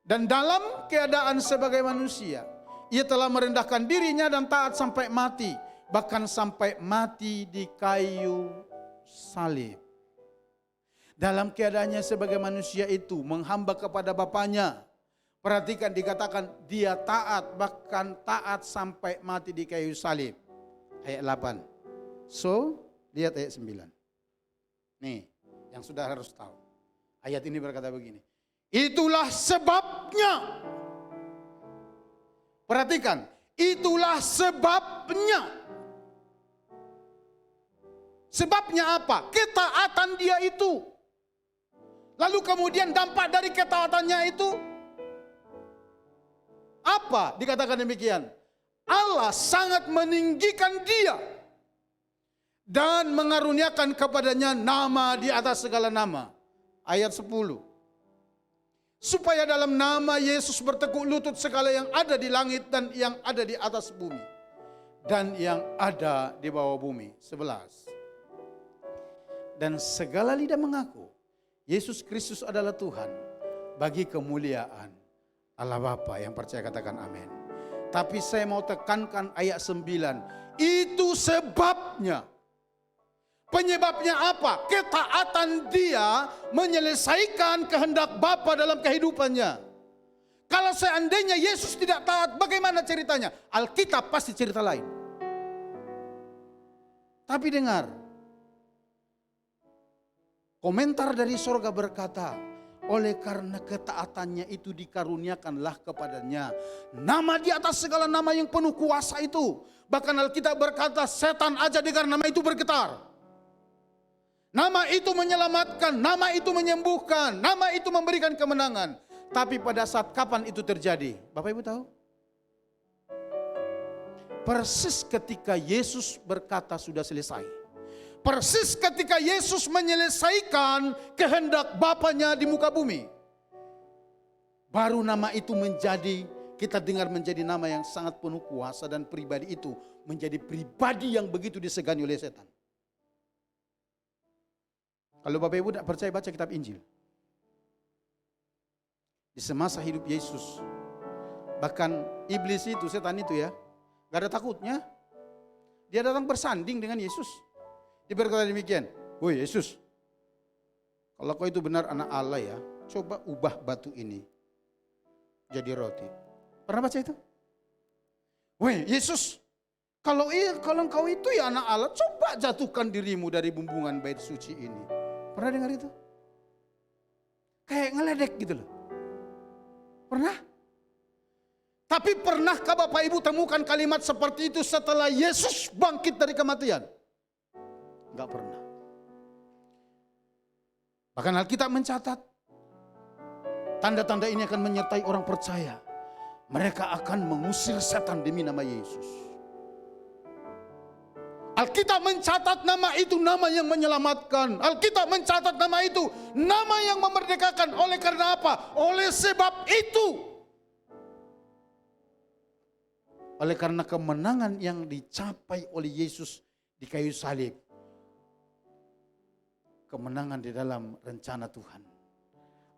C: Dan dalam keadaan sebagai manusia, ia telah merendahkan dirinya dan taat sampai mati. Bahkan sampai mati di kayu salib. Dalam keadaannya sebagai manusia itu, menghamba kepada Bapaknya. Perhatikan dikatakan dia taat, bahkan taat sampai mati di kayu salib. Ayat 8. So, lihat ayat 9. Nih, yang sudah harus tahu. Ayat ini berkata begini. Itulah sebabnya. Perhatikan, itulah sebabnya. Sebabnya apa? Ketaatan dia itu. Lalu kemudian dampak dari ketaatannya itu apa? Dikatakan demikian. Allah sangat meninggikan dia dan mengaruniakan kepadanya nama di atas segala nama. Ayat 10. Supaya dalam nama Yesus bertekuk lutut segala yang ada di langit dan yang ada di atas bumi dan yang ada di bawah bumi. 11. Dan segala lidah mengaku Yesus Kristus adalah Tuhan bagi kemuliaan Allah Bapa. Yang percaya katakan amin. Tapi saya mau tekankan ayat 9. Itu sebabnya. Penyebabnya apa? Ketaatan dia menyelesaikan kehendak Bapa dalam kehidupannya. Kalau seandainya Yesus tidak taat, bagaimana ceritanya? Alkitab pasti cerita lain. Tapi dengar, komentar dari sorga berkata, oleh karena ketaatannya itu dikaruniakanlah kepadanya nama di atas segala nama yang penuh kuasa itu. Bahkan Alkitab berkata, setan aja dengar nama itu bergetar. Nama itu menyelamatkan, nama itu menyembuhkan, nama itu memberikan kemenangan. Tapi pada saat kapan itu terjadi? Bapak Ibu tahu? Persis ketika Yesus berkata sudah selesai. Persis ketika Yesus menyelesaikan kehendak Bapanya di muka bumi. Baru nama itu menjadi, kita dengar menjadi nama yang sangat penuh kuasa, dan pribadi itu menjadi pribadi yang begitu disegani oleh setan. Kalau Bapak Ibu tidak percaya, baca kitab Injil. Di semasa hidup Yesus, bahkan iblis itu, setan itu ya, gak ada takutnya. Dia datang bersanding dengan Yesus. Dia berkata demikian, woi Yesus, kalau kau itu benar anak Allah ya, coba ubah batu ini jadi roti. Pernah baca itu? Weh Yesus, kalau engkau itu ya anak Allah, coba jatuhkan dirimu dari bumbungan bait suci ini. Pernah dengar itu? Kayak ngeledek gitu loh. Pernah? Tapi pernahkah Bapak Ibu temukan kalimat seperti itu setelah Yesus bangkit dari kematian? Enggak pernah. Bahkan Alkitab mencatat, tanda-tanda ini akan menyertai orang percaya. Mereka akan mengusir setan demi nama Yesus. Alkitab mencatat nama itu nama yang menyelamatkan. Alkitab mencatat nama itu nama yang memerdekakan. Oleh karena apa? Oleh sebab itu. Oleh karena kemenangan yang dicapai oleh Yesus di kayu salib. Kemenangan di dalam rencana Tuhan.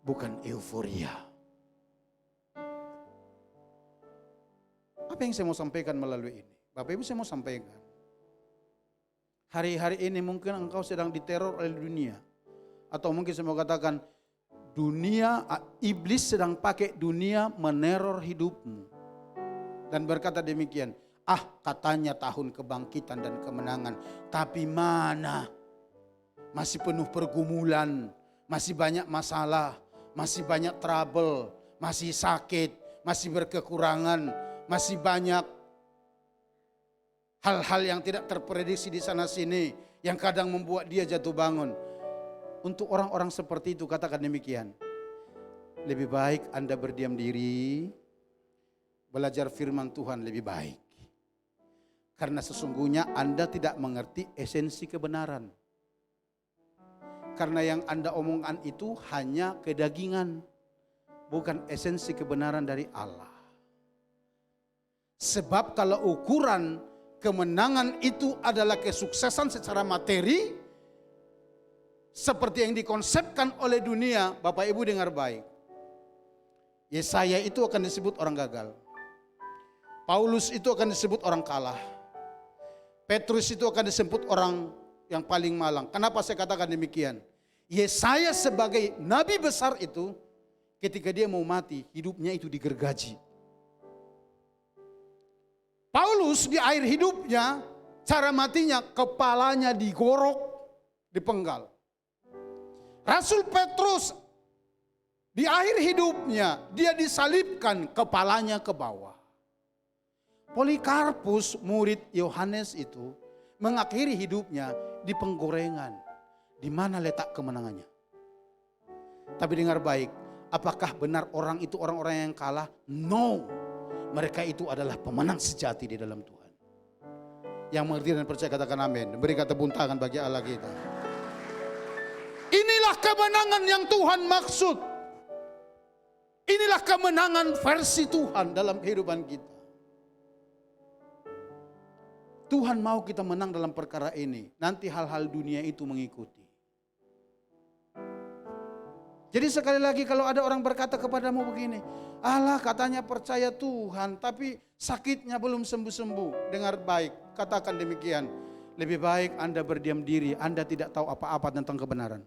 C: Bukan euforia. Apa yang saya mau sampaikan melalui ini? Bapak Ibu, saya mau sampaikan. Hari-hari ini mungkin engkau sedang diteror oleh dunia. Atau mungkin saya mau katakan, iblis sedang pakai dunia meneror hidupmu. Dan berkata demikian, katanya tahun kebangkitan dan kemenangan. Tapi mana? Masih penuh pergumulan, masih banyak masalah, masih banyak trouble, masih sakit, masih berkekurangan, masih banyak hal-hal yang tidak terprediksi di sana sini yang kadang membuat dia jatuh bangun. Untuk orang-orang seperti itu katakan demikian. Lebih baik Anda berdiam diri, belajar firman Tuhan lebih baik. Karena sesungguhnya Anda tidak mengerti esensi kebenaran. Karena yang Anda omongkan itu hanya kedagingan, bukan esensi kebenaran dari Allah. Sebab kalau ukuran kemenangan itu adalah kesuksesan secara materi, seperti yang dikonsepkan oleh dunia, Bapak Ibu dengar baik. Yesaya itu akan disebut orang gagal. Paulus itu akan disebut orang kalah. Petrus itu akan disebut orang yang paling malang. Kenapa saya katakan demikian? Yesaya sebagai nabi besar itu, ketika dia mau mati, hidupnya itu digergaji. Paulus di akhir hidupnya, cara matinya kepalanya digorok, dipenggal. Rasul Petrus di akhir hidupnya, dia disalibkan, kepalanya ke bawah. Polikarpus, murid Yohanes itu, mengakhiri hidupnya di penggorengan. Di mana letak kemenangannya? Tapi dengar baik, apakah benar orang itu orang-orang yang kalah? No. Mereka itu adalah pemenang sejati di dalam Tuhan. Yang mengerti dan percaya katakan amin. Berikan tepuk tangan bagi Allah kita. Inilah kemenangan yang Tuhan maksud. Inilah kemenangan versi Tuhan dalam kehidupan kita. Tuhan mau kita menang dalam perkara ini. Nanti hal-hal dunia itu mengikuti. Jadi sekali lagi kalau ada orang berkata kepadamu begini, Allah katanya percaya Tuhan tapi sakitnya belum sembuh-sembuh. Dengar baik, katakan demikian. Lebih baik Anda berdiam diri, Anda tidak tahu apa-apa tentang kebenaran.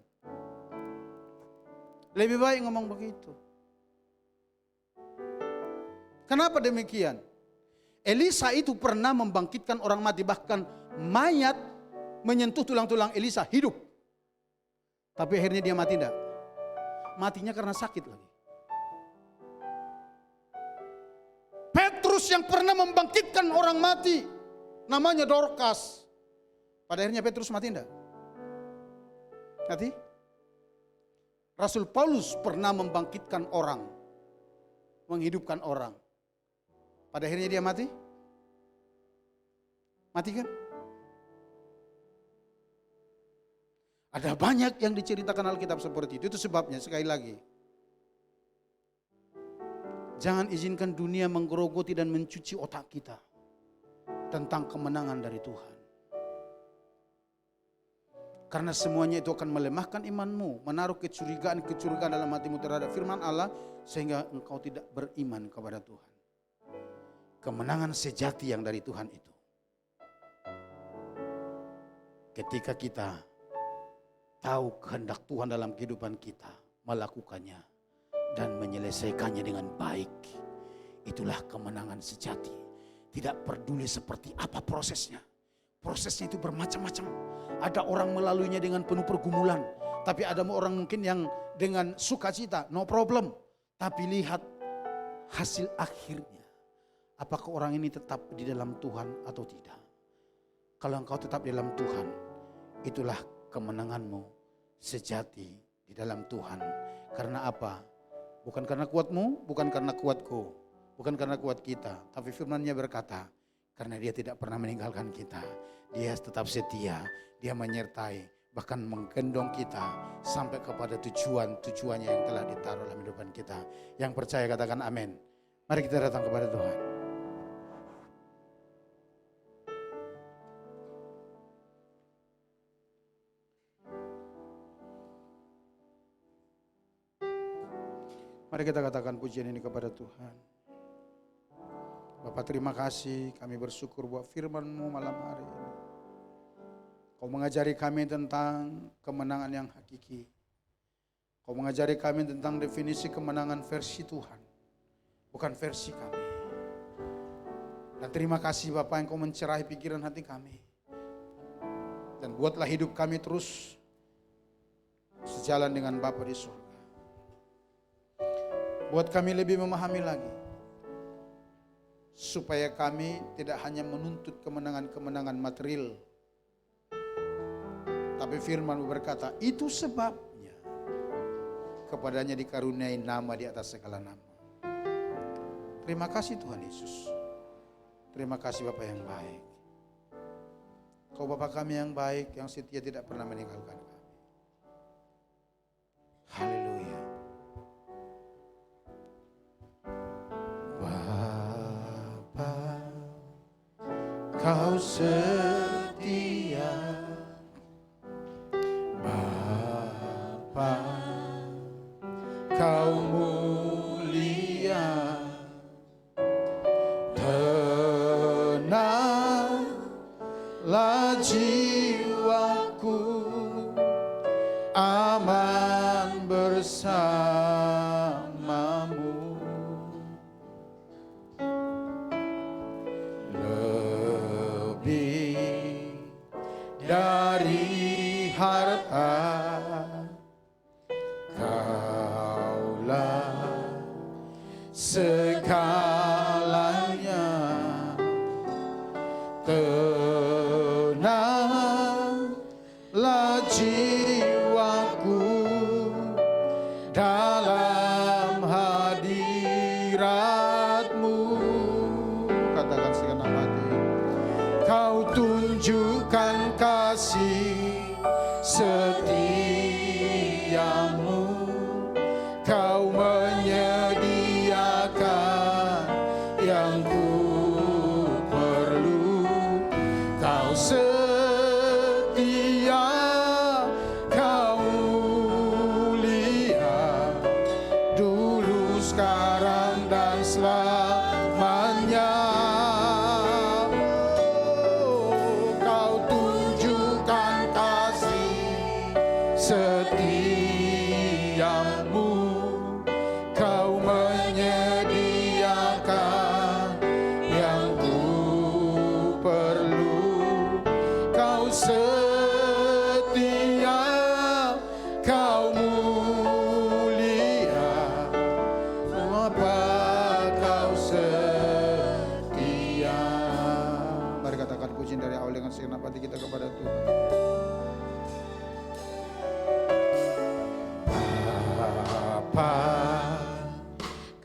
C: Lebih baik ngomong begitu. Kenapa demikian? Elisa itu pernah membangkitkan orang mati, bahkan mayat menyentuh tulang-tulang Elisa hidup. Tapi akhirnya dia mati enggak? Matinya karena sakit lagi. Petrus yang pernah membangkitkan orang mati, namanya Dorcas. Pada akhirnya Petrus mati enggak? Mati? Rasul Paulus pernah membangkitkan orang, menghidupkan orang. Pada akhirnya dia mati? Mati kan? Ada banyak yang diceritakan Alkitab seperti itu. Itu sebabnya sekali lagi, jangan izinkan dunia menggerogoti dan mencuci otak kita tentang kemenangan dari Tuhan. Karena semuanya itu akan melemahkan imanmu, menaruh kecurigaan dalam hatimu terhadap firman Allah, sehingga engkau tidak beriman kepada Tuhan. Kemenangan sejati yang dari Tuhan itu, ketika kita tahu kehendak Tuhan dalam kehidupan kita, melakukannya dan menyelesaikannya dengan baik, itulah kemenangan sejati. Tidak peduli seperti apa prosesnya. Prosesnya itu bermacam-macam. Ada orang melaluinya dengan penuh pergumulan. Tapi ada orang mungkin yang dengan sukacita, no problem. Tapi lihat hasil akhirnya. Apakah orang ini tetap di dalam Tuhan atau tidak? Kalau engkau tetap di dalam Tuhan, itulah kemenanganmu sejati di dalam Tuhan. Karena apa? Bukan karena kuatmu, bukan karena kuatku. Bukan karena kuat kita, tapi firman-Nya berkata, karena Dia tidak pernah meninggalkan kita. Dia tetap setia, Dia menyertai, bahkan menggendong kita sampai kepada tujuan-tujuannya yang telah ditaruh dalam kehidupan kita. Yang percaya katakan amin. Mari kita datang kepada Tuhan. Mari kita katakan pujian ini kepada Tuhan. Bapak terima kasih, kami bersyukur buat firman-Mu malam hari ini. Kau mengajari kami tentang kemenangan yang hakiki. Kau mengajari kami tentang definisi kemenangan versi Tuhan, bukan versi kami. Dan terima kasih Bapak yang Kau mencerahi pikiran hati kami. Dan buatlah hidup kami terus sejalan dengan Bapa di surga. Buat kami lebih memahami lagi. Supaya kami tidak hanya menuntut kemenangan-kemenangan material. Tapi firman berkata, itu sebabnya kepadanya dikaruniai nama di atas segala nama. Terima kasih Tuhan Yesus. Terima kasih Bapa yang baik. Kau Bapa kami yang baik, yang setia tidak pernah meninggalkan kami. Haleluya. Kau setia, Bapa, Kau mulia, tenanglah jiwaku, aman bersamamu. Dari harta Kaulah segalanya, tenanglah jiwaku dalam hadirat-Mu. Katakan segenap hati. Kau tunjukkan kasih setiamu, Kau menyediakan yang ku perlu. Kau setia, Kau mulia, dulu, sekarang, dan selamanya. Setiamu, Kau menyediakan yang ku perlu. Kau setia, Kau mulia, Bapa, Kau setia. Mari katakan pujian dari awal dengan segenap hati kita kepada Tuhan. Bapa,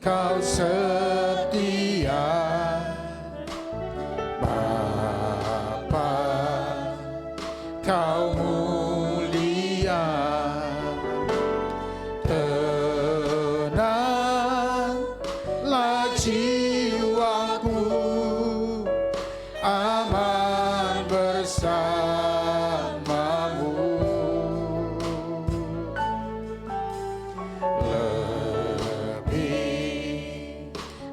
C: Kau setia, Bapa, Kau mulia, tenanglah jiwaku, aman bersamamu.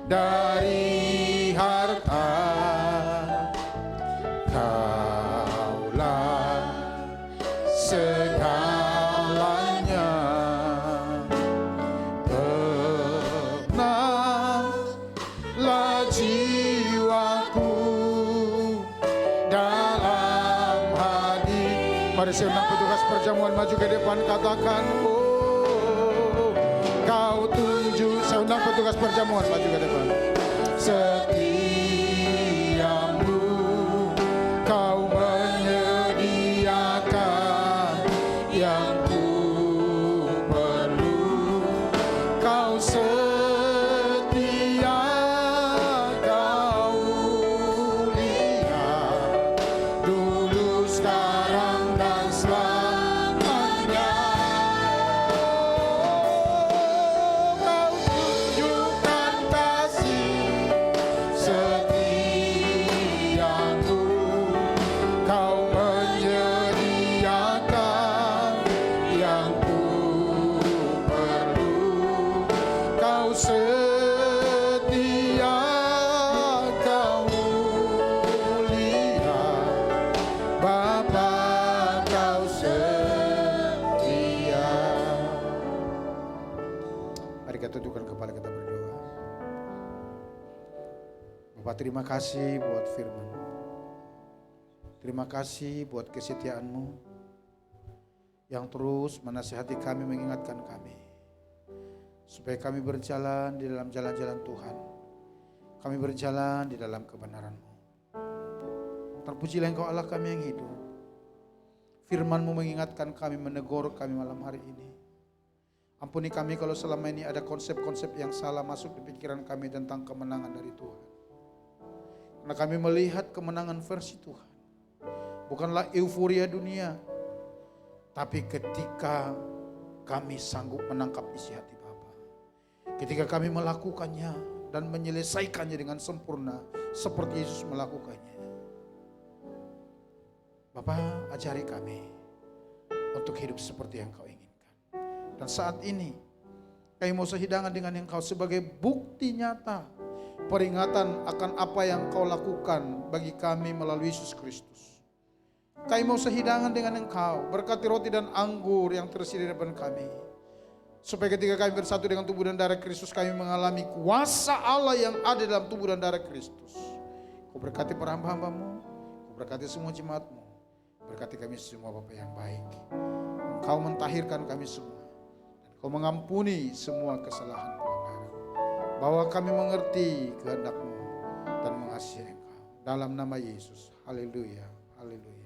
C: Dari harta Kaulah segalanya, tenanglah jiwaku, Mari saya undang petugas perjamuan maju ke depan, katakan, oh, kau tunjuk. Saya undang petugas perjamuan maju ke depan. Setiamu kau menyediakan yang ku perlu. Kau setia, kau mulia, dulu, sekarang, dan selamanya. Kau tunjukkan kasih setiamu, kau menyediakan yang ku perlu. Kau setia, kau mulia, Bapa, kau setia. Mari kita tundukkan kepala kita berdoa. Bapak, terima kasih buat firman. Terima kasih buat kesetiaan-Mu yang terus menasihati kami, mengingatkan kami, supaya kami berjalan di dalam jalan-jalan Tuhan. Kami berjalan di dalam kebenaran-Mu. Terpujilah Engkau Allah kami yang hidup. Firman-Mu mengingatkan kami, menegur kami malam hari ini. Ampuni kami kalau selama ini ada konsep-konsep yang salah masuk di pikiran kami tentang kemenangan dari Tuhan. Karena kami melihat kemenangan versi Tuhan bukanlah euforia dunia, tapi ketika kami sanggup menangkap isi hati Bapa. Ketika kami melakukannya dan menyelesaikannya dengan sempurna seperti Yesus melakukannya. Bapa, ajari kami untuk hidup seperti yang Kau inginkan. Dan saat ini kami mau sehidangan dengan Engkau sebagai bukti nyata peringatan akan apa yang Kau lakukan bagi kami melalui Yesus Kristus. Kami mau sehidangan dengan Engkau, berkati roti dan anggur yang tersedia di depan kami. Supaya ketika kami bersatu dengan tubuh dan darah Kristus, kami mengalami kuasa Allah yang ada dalam tubuh dan darah Kristus. Kau berkati para hamba-hambamu, Kau berkati semua jemaat-Mu, berkati kami semua Bapa yang baik. Engkau mentahirkan kami semua, dan Kau mengampuni semua kesalahan pelanggaran. Bahwa kami mengerti kehendak-Mu dan mengasihi Engkau. Dalam nama Yesus, haleluya, haleluya.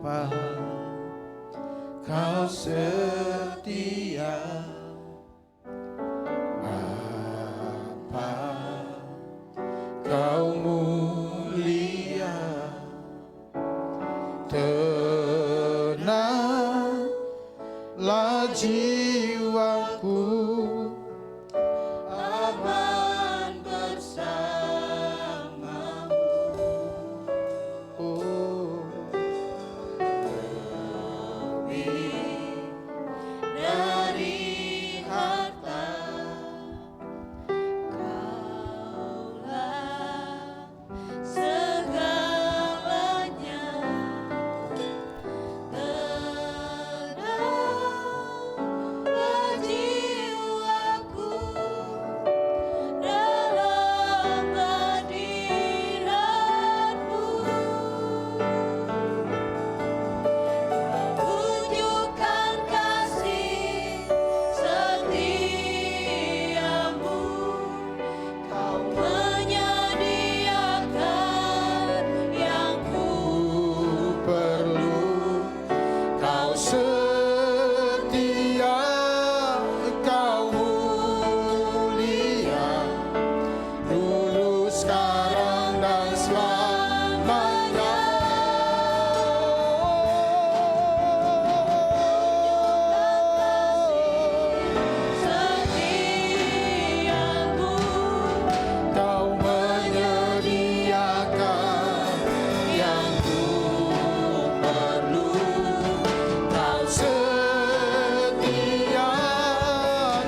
C: Bapa, Kau setia. Bapa, Kau mulia. Tenanglah jiwaku, aman bersamamu. Oh, lebih dari harta,
B: Kaulah segalanya. Tenanglah jiwaku dalam hadirat-Mu. Tunjukkan kasih setiamu, Kau menyediakan yang ku
C: perlu. Kau setia, Kau mulia, dulu, sekarang, dan selamanya.
B: setiamu,
C: Kau menyediakan yang ku perlu. Kau setia,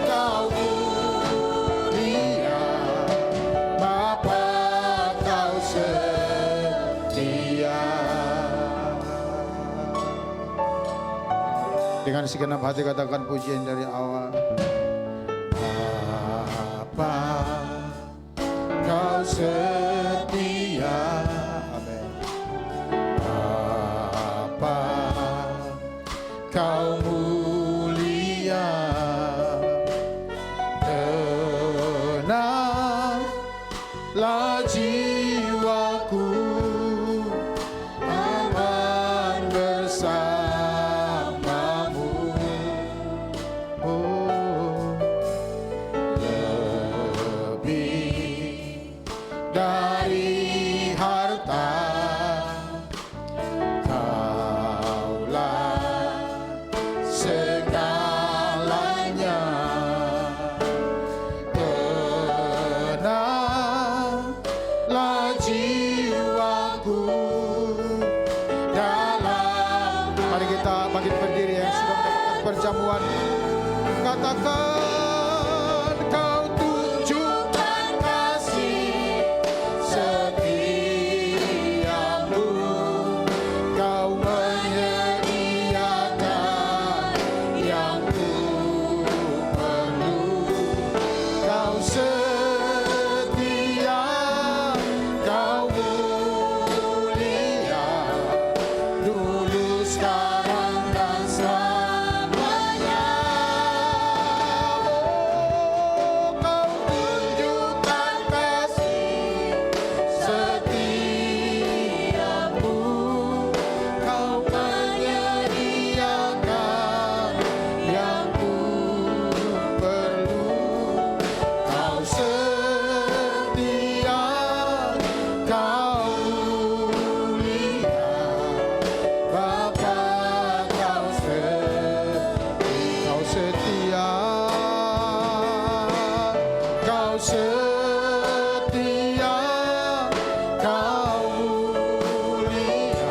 C: Kau mulia, Bapa, Kau setia. Dengan segenap hati katakan pujian dari awal. Bapa, Kau setia. lah jiwaku aman bersamamu. Oh, lebih dari harta, Kaulah segalanya. Tenanglah jiwaku dalam. Mari kita bangkit berdiri yang sudah mendapatkan perjamuan. Katakan, Kau tunjukkan kasih setiamu, Kau menyediakan yang ku perlu. Kau setia, Kau mulia, dulu, sekarang, dan selamanya. Oh, Kau tunjukkan kasih setiamu, Kau menyediakan yang ku perlu. Kau setia, Kau mulia, Bapa, Kau setia, Kau setia, Kau mulia,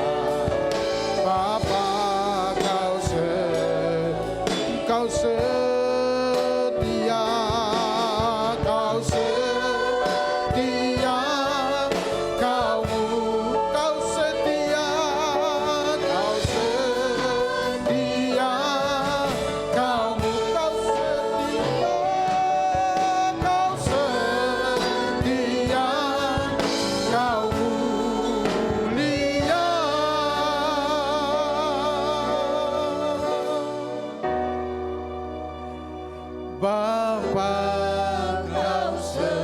C: Bapa, Kau setia, Kau setia, Kau setia, Kau setia, Kau setia, Kau setia, Kau mulia. Bapa, Kau setia.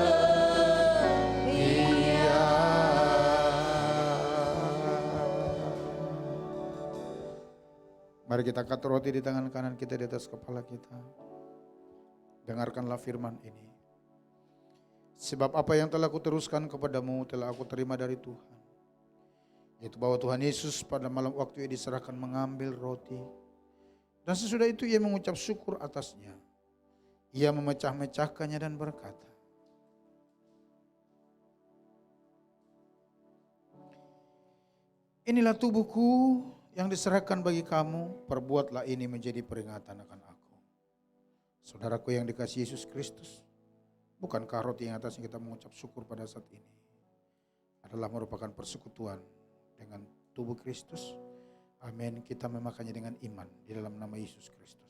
C: Mari kita angkat roti di tangan kanan kita, di atas kepala kita. Dengarkanlah firman ini. Sebab apa yang telah kuteruskan kepadamu telah aku terima dari Tuhan, yaitu bahwa Tuhan Yesus pada malam waktu ia diserahkan mengambil roti, dan sesudah itu ia mengucap syukur atasnya. Ia memecah-mecahkannya dan berkata, inilah tubuhku yang diserahkan bagi kamu, perbuatlah ini menjadi peringatan akan aku. Saudaraku yang dikasihi Yesus Kristus, bukankah roti yang atasnya kita mengucap syukur pada saat ini adalah merupakan persekutuan dengan tubuh Kristus? Amin. Kita memakannya dengan iman di dalam nama Yesus Kristus.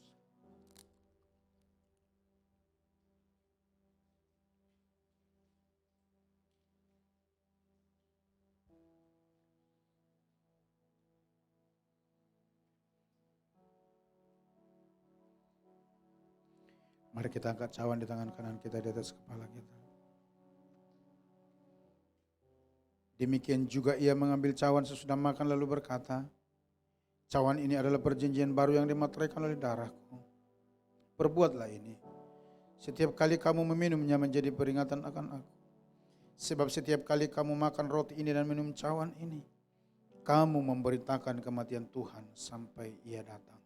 C: Mari kita angkat cawan di tangan kanan kita, di atas kepala kita. Demikian juga ia mengambil cawan sesudah makan lalu berkata, cawan ini adalah perjanjian baru yang dimateraikan oleh darahku. Perbuatlah ini setiap kali kamu meminumnya menjadi peringatan akan aku. Sebab setiap kali kamu makan roti ini dan minum cawan ini, kamu memberitakan kematian Tuhan sampai ia datang.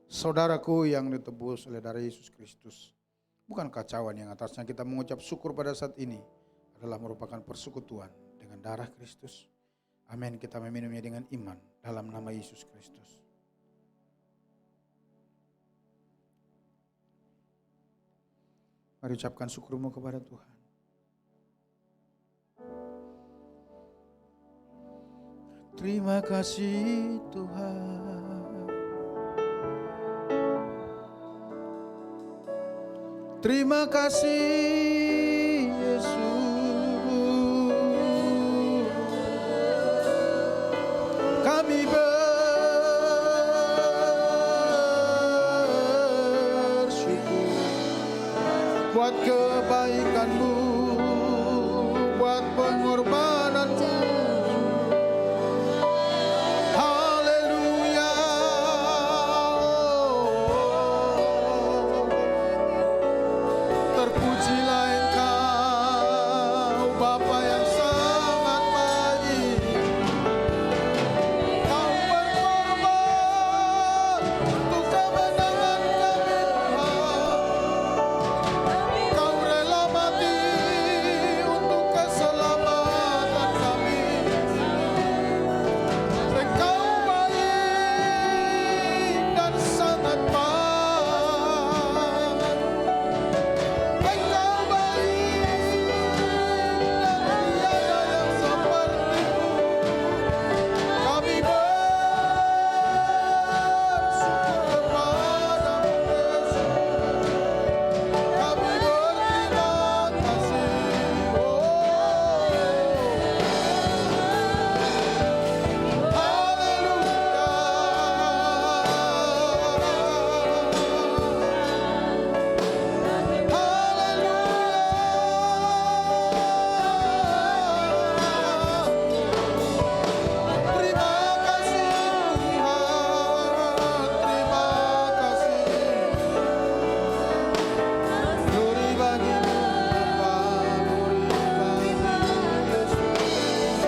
C: Saudaraku yang ditebus oleh darah Yesus Kristus, bukankah cawan yang atasnya kita mengucap syukur pada saat ini adalah merupakan persekutuan dengan darah Kristus? Amin. Kita meminumnya dengan iman dalam nama Yesus Kristus. Mari ucapkan syukurmu kepada Tuhan. Terima kasih Tuhan. Terima kasih Yesus, kami bersyukur buat kebaikan-Mu, buat pengorbanan-Mu. Haleluya. Terpujilah Engkau Bapa yang sangat baik. Kau berkorban untuk kemenangan kami Tuhan. Kau rela mati untuk keselamatan kami. Engkau baik dan sangat baik. Engkau baik dan tiada yang seperti-Mu. Kami bersyukur kepada-Mu Yesus. Kami berterima kasih. Terima kasih Tuhan, terima kasih. Glory bagi-Mu Bapa, glory bagi-Mu Yesus.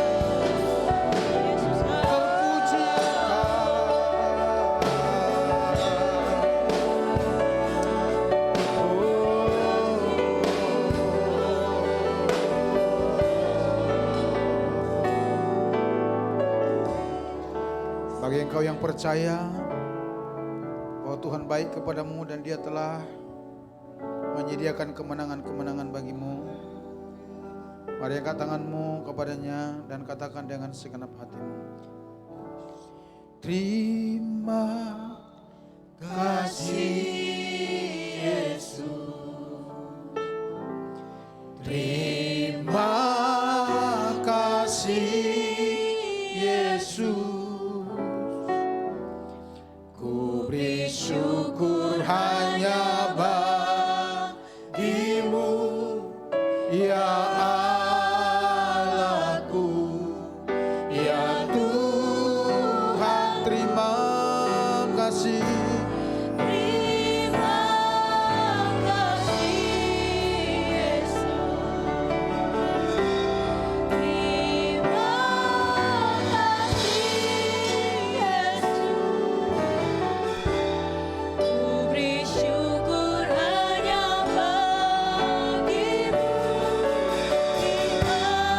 C: Terpuji Bagi engkau yang percaya bahwa Tuhan baik kepadamu dan Dia telah menyediakan kemenangan-kemenangan bagimu, mari angkat tanganmu kepadanya dan katakan dengan segenap hatimu, terima kasih Yesus, terima kasih Yesus. Ku beri syukur hanya bagi-Mu, ya Allahku, ya Tuhan. Terima kasih.
B: Terima kasih Yesus. Terima kasih Yesus. Ku beri syukur hanya bagi-Mu. Terima kasih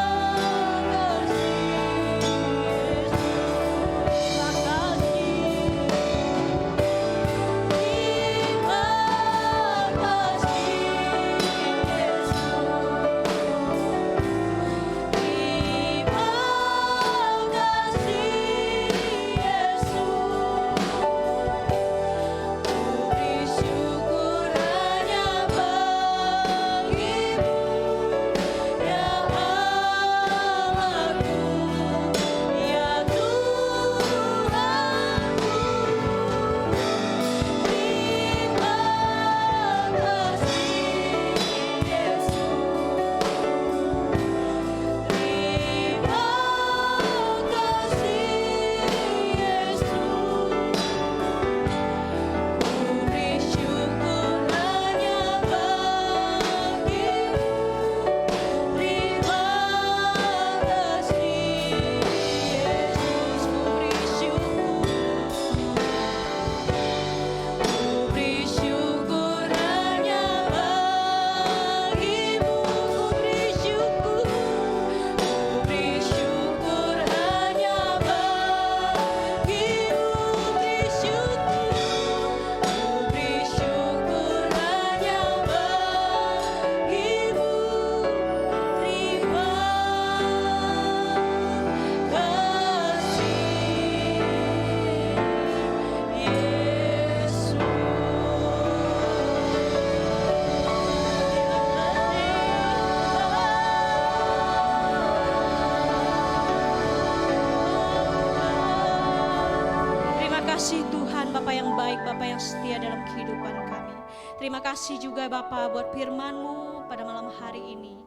B: kasih Tuhan, Bapa yang baik, Bapa yang setia dalam kehidupan kami. Terima kasih juga Bapa buat firman-Mu pada malam hari ini.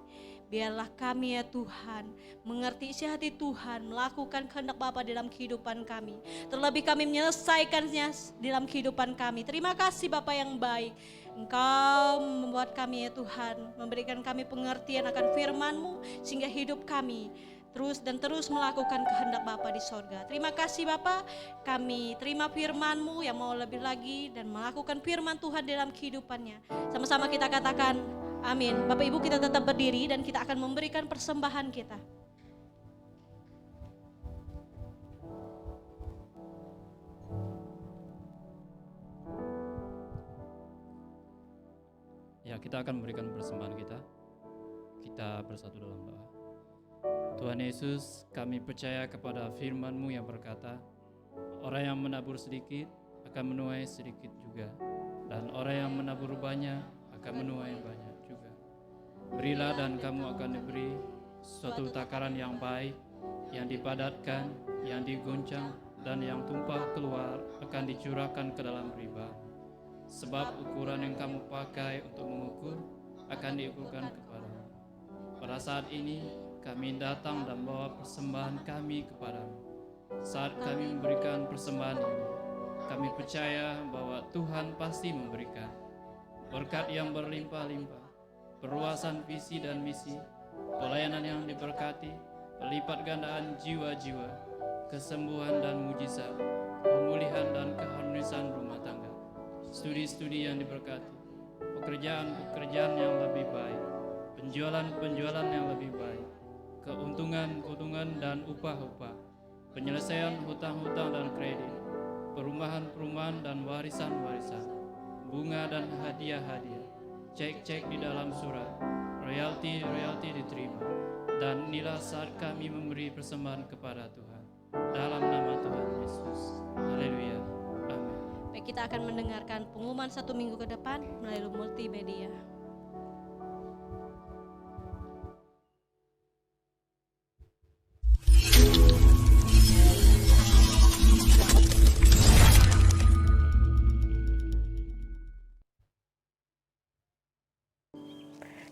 B: Biarlah kami ya Tuhan mengerti isi hati Tuhan, melakukan kehendak Bapa dalam kehidupan kami. Terlebih kami menyelesaikannya dalam kehidupan kami. Terima kasih Bapa yang baik. Engkau membuat kami ya Tuhan, memberikan kami pengertian akan firman-Mu sehingga hidup kami terus melakukan kehendak Bapa di sorga. Terima kasih Bapa, kami terima firman-Mu yang mau lebih lagi dan melakukan firman Tuhan dalam kehidupannya. Sama-sama kita katakan amin. Bapak Ibu, kita tetap berdiri dan kita akan memberikan persembahan kita.
D: Ya, kita akan memberikan persembahan kita. Kita bersatu dalam doa. Tuhan Yesus, kami percaya kepada firman-Mu yang berkata, orang yang menabur sedikit akan menuai sedikit juga, dan orang yang menabur banyak akan menuai banyak juga. Berilah dan kamu akan diberi suatu takaran yang baik, yang dipadatkan, yang digoncang, dan yang tumpah keluar akan dicurahkan ke dalam riba. Sebab ukuran yang kamu pakai untuk mengukur akan diukurkan kepadamu. Pada saat ini kami datang dan bawa persembahan kami kepadamu. Saat kami memberikan persembahan ini, kami percaya bahwa Tuhan pasti memberikan berkat yang berlimpah-limpah, perluasan visi dan misi, pelayanan yang diberkati, pelipat gandaan jiwa-jiwa, kesembuhan dan mujizat, pemulihan dan keharmonisan rumah tangga, studi-studi yang diberkati, pekerjaan-pekerjaan yang lebih baik, penjualan-penjualan yang lebih baik, keuntungan-keuntungan dan upah-upah, penyelesaian hutang-hutang dan kredit, perumahan-perumahan dan warisan-warisan, bunga dan hadiah-hadiah, cek-cek di dalam surat, royalti diterima, dan inilah saat kami memberi persembahan kepada Tuhan. Dalam nama Tuhan Yesus. Haleluya. Amin.
B: Baik, kita akan mendengarkan pengumuman 1 minggu ke depan melalui multimedia.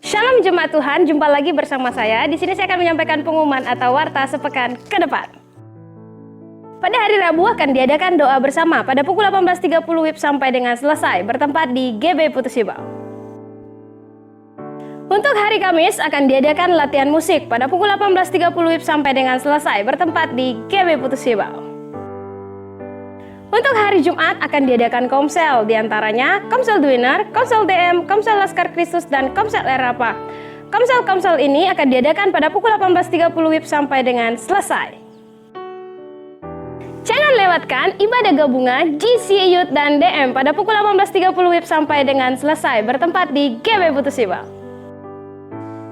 E: Shalom jemaat Tuhan, jumpa lagi bersama saya. Di sini saya akan menyampaikan pengumuman atau warta sepekan ke depan. Pada hari Rabu akan diadakan doa bersama pada pukul 18.30 WIB sampai dengan selesai, bertempat di GB Putus Ibau. Untuk hari Kamis akan diadakan latihan musik pada pukul 18.30 WIB sampai dengan selesai, bertempat di GB Putus Ibau. Untuk hari Jumat akan diadakan komsel, diantaranya Komsel Dwiner, Komsel DM, Komsel Laskar Kristus, dan Komsel Erapa. Komsel-komsel ini akan diadakan pada pukul 18.30 WIB sampai dengan selesai. Jangan lewatkan ibadah gabungan GC Youth dan DM pada pukul 18.30 WIB sampai dengan selesai, bertempat di GB Putus Ibau.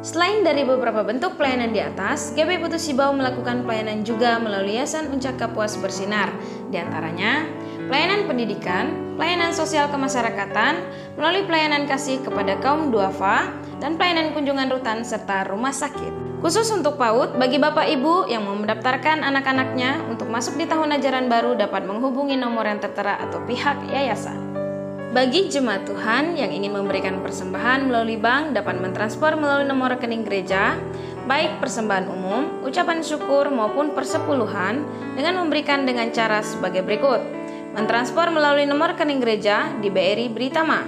F: Selain dari beberapa bentuk pelayanan di atas, GB Putus Ibau melakukan pelayanan juga melalui Yayasan Uncak Kapuas Bersinar, diantaranya pelayanan pendidikan, pelayanan sosial kemasyarakatan, melalui pelayanan kasih kepada kaum duafa, dan pelayanan kunjungan rutan serta rumah sakit. Khusus untuk PAUD, bagi Bapak Ibu yang mau mendaftarkan anak-anaknya untuk masuk di tahun ajaran baru dapat menghubungi nomor yang tertera atau pihak yayasan. Bagi jemaat Tuhan yang ingin memberikan persembahan melalui bank dapat mentransfer melalui nomor rekening gereja, baik persembahan umum, ucapan syukur maupun persepuluhan dengan memberikan dengan cara sebagai berikut. Mentransfer melalui nomor rekening gereja di BRI Britama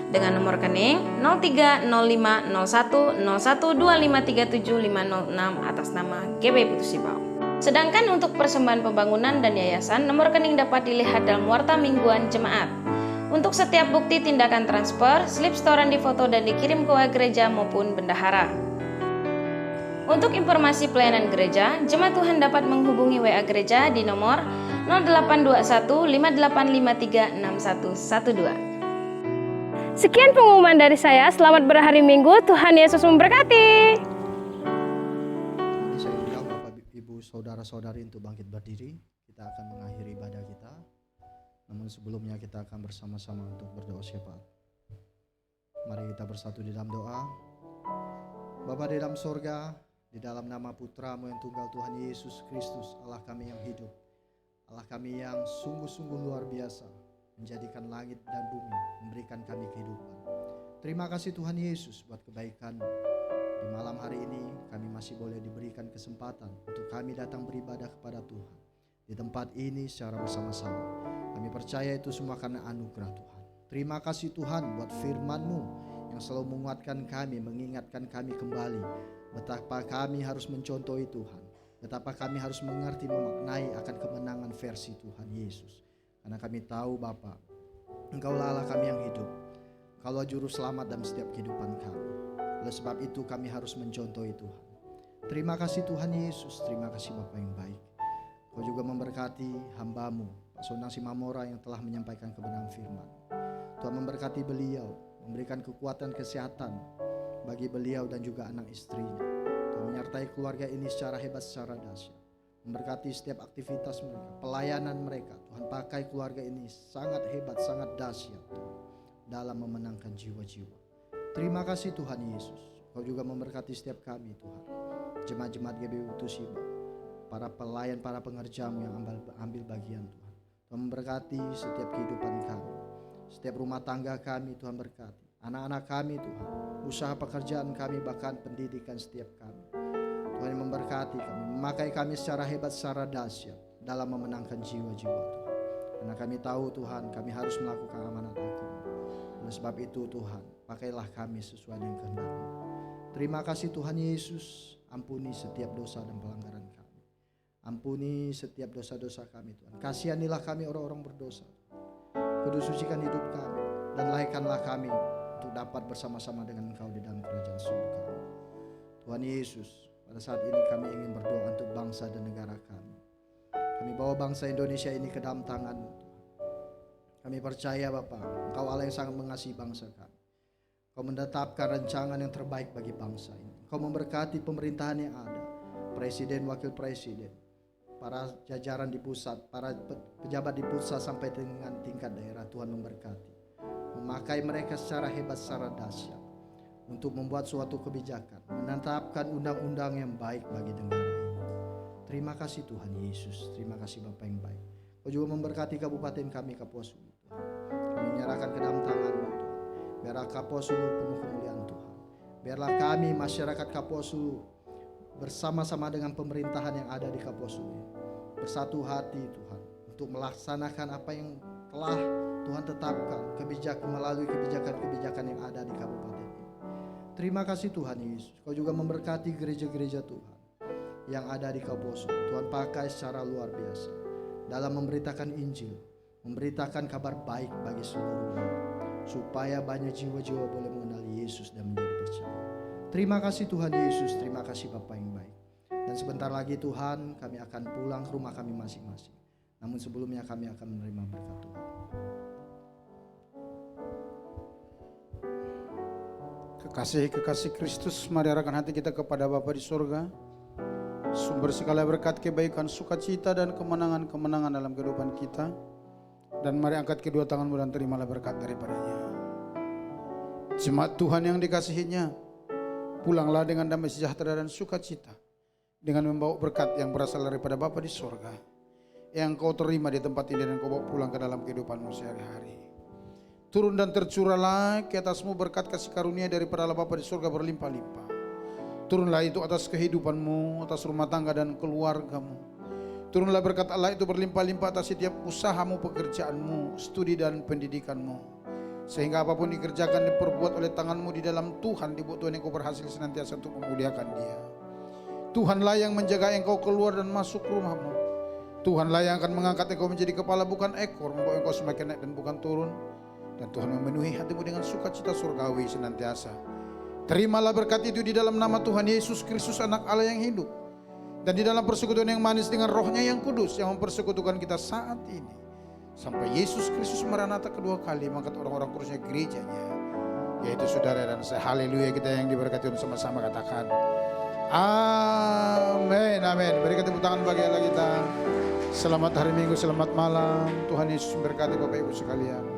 F: dengan nomor rekening 03050101253756 atas nama GB Putus Ibau. Sedangkan untuk persembahan pembangunan dan yayasan, nomor rekening dapat dilihat dalam warta mingguan jemaat. Untuk setiap bukti tindakan transfer, slip setoran difoto dan dikirim ke WA gereja maupun bendahara. Untuk informasi pelayanan gereja, jemaat Tuhan dapat menghubungi WA gereja di nomor 082158536112.
E: Sekian pengumuman dari saya, selamat berhari Minggu, Tuhan Yesus memberkati.
G: Jadi saya undang Bapak Ibu Saudara-saudari untuk bangkit berdiri. Kita akan mengakhiri ibadah kita. Namun sebelumnya kita akan bersama-sama untuk berdoa syafaat. Mari kita bersatu di dalam doa. Bapa di dalam sorga, di dalam nama Putra-Mu yang tunggal Tuhan Yesus Kristus, Allah kami yang hidup, Allah kami yang sungguh-sungguh luar biasa, menjadikan langit dan bumi, memberikan kami kehidupan. Terima kasih Tuhan Yesus buat kebaikan-Mu. Di Di malam hari ini kami masih boleh diberikan kesempatan untuk kami datang beribadah kepada Tuhan di tempat ini secara bersama-sama. Kami percaya itu semua karena anugerah Tuhan. Terima kasih Tuhan buat firman-Mu yang selalu menguatkan kami, mengingatkan kami kembali betapa kami harus mencontohi Tuhan, betapa kami harus mengerti, memaknai akan kemenangan versi Tuhan Yesus. Karena kami tahu Bapa, Engkaulah Allah kami yang hidup, Engkaulah juru selamat dalam setiap kehidupan kami. Oleh sebab itu kami harus mencontohi Tuhan. Terima kasih Tuhan Yesus, terima kasih Bapa yang baik. Kau juga memberkati hamba-Mu Pak Sonang Simamora yang telah menyampaikan kebenaran firman. Tuhan memberkati beliau, memberikan kekuatan kesehatan bagi beliau dan juga anak istrinya. Tuhan menyertai keluarga ini secara hebat, secara dahsyat. Memberkati setiap aktivitas mereka, pelayanan mereka. Tuhan pakai keluarga ini sangat hebat, sangat dahsyat Tuhan, dalam memenangkan jiwa-jiwa. Terima kasih Tuhan Yesus. Kau juga memberkati setiap kami Tuhan, jemaat-jemaat GBI Putusibau, para pelayan, para pengerja-Mu yang ambil bagian Tuhan. Tuhan memberkati setiap kehidupan kami, setiap rumah tangga kami Tuhan berkati, anak-anak kami Tuhan, usaha pekerjaan kami, bahkan pendidikan setiap kami. Tuhan yang memberkati kami, memakai kami secara hebat, secara dahsyat dalam memenangkan jiwa-jiwa Tuhan. Karena kami tahu Tuhan, kami harus melakukan amanat Agung. Oleh sebab itu Tuhan, pakailah kami sesuai dengan kehendak-Mu. Terima kasih Tuhan Yesus, ampuni setiap dosa dan pelanggaran kami. Ampuni setiap dosa-dosa kami Tuhan. Kasihanilah kami orang-orang berdosa. Kudus sucikan hidup kami dan lahirkanlah kami untuk dapat bersama-sama dengan Engkau di dalam kerajaan surga. Tuhan Yesus, pada saat ini kami ingin berdoa untuk bangsa dan negara kami. Kami bawa bangsa Indonesia ini ke dalam tangan-Mu. Kami percaya Bapa, Engkau Allah yang sangat mengasihi bangsa kami. Kau menetapkan rancangan yang terbaik bagi bangsa ini. Kau memberkati pemerintahan yang ada, presiden, wakil presiden, para jajaran di pusat, para pejabat di pusat sampai dengan tingkat daerah. Tuhan memberkati, memakai mereka secara hebat, secara dahsyat untuk membuat suatu kebijakan, menetapkan undang-undang yang baik bagi negara ini. Terima kasih Tuhan Yesus, terima kasih Bapa yang baik. Kau juga memberkati kabupaten kami Kapuas Hulu Tuhan. Kami menyerahkan ke dalam tangan-Mu Tuhan. Biarlah Kapuas Hulu penuh kemuliaan Tuhan. Biarlah kami masyarakat Kapuas Hulu bersama-sama dengan pemerintahan yang ada di Kapuas Hulu bersatu hati Tuhan untuk melaksanakan apa yang telah Tuhan tetapkan melalui kebijakan-kebijakan yang ada di kabupaten ini. Terima kasih Tuhan Yesus. Kau juga memberkati gereja-gereja Tuhan yang ada di Kapuas Hulu. Tuhan pakai secara luar biasa dalam memberitakan Injil, memberitakan kabar baik bagi seluruh umat, supaya banyak jiwa-jiwa boleh mengenal Yesus dan menjadi percaya. Terima kasih Tuhan Yesus, terima kasih Bapa yang baik. Dan sebentar lagi Tuhan, kami akan pulang ke rumah kami masing-masing. Namun sebelumnya kami akan menerima berkat Tuhan.
C: Kekasih Kristus, mari arahkan hati kita kepada Bapa di surga, sumber segala berkat, kebaikan, sukacita dan kemenangan-kemenangan dalam kehidupan kita. Dan mari angkat kedua tanganmu dan terimalah berkat daripadanya. Jemaat Tuhan yang dikasihinya, pulanglah dengan damai sejahtera dan sukacita, dengan membawa berkat yang berasal daripada Bapa di surga, yang kau terima di tempat ini dan kau bawa pulang ke dalam kehidupanmu sehari-hari. Turun dan tercurahlah ke atasmu berkat kasih karunia daripada Allah Bapa di surga berlimpah-limpah. Turunlah itu atas kehidupanmu, atas rumah tangga dan keluargamu. Turunlah berkat Allah itu berlimpah-limpah atas setiap usahamu, pekerjaanmu, studi dan pendidikanmu. Sehingga apapun dikerjakan, diperbuat oleh tanganmu di dalam Tuhan, dibuat Tuhan engkau berhasil senantiasa untuk memuliakan Dia. Tuhanlah yang menjaga engkau keluar dan masuk rumahmu. Tuhanlah yang akan mengangkat engkau menjadi kepala bukan ekor, membawa engkau semakin naik dan bukan turun. Dan Tuhan memenuhi hatimu dengan sukacita surgawi senantiasa. Terimalah berkat itu di dalam nama Tuhan Yesus Kristus, anak Allah yang hidup. Dan di dalam persekutuan yang manis dengan Roh-Nya yang kudus yang mempersekutukan kita saat ini, sampai Yesus Kristus Maranatha kedua kali mengangkat orang-orang kudusnya gerejanya, yaitu saudara dan saya. Haleluya, kita yang diberkati sama-sama katakan amin, amin. Berikan tepuk tangan bagi Allah kita. Selamat hari Minggu, selamat malam. Tuhan Yesus memberkati Bapak Ibu sekalian.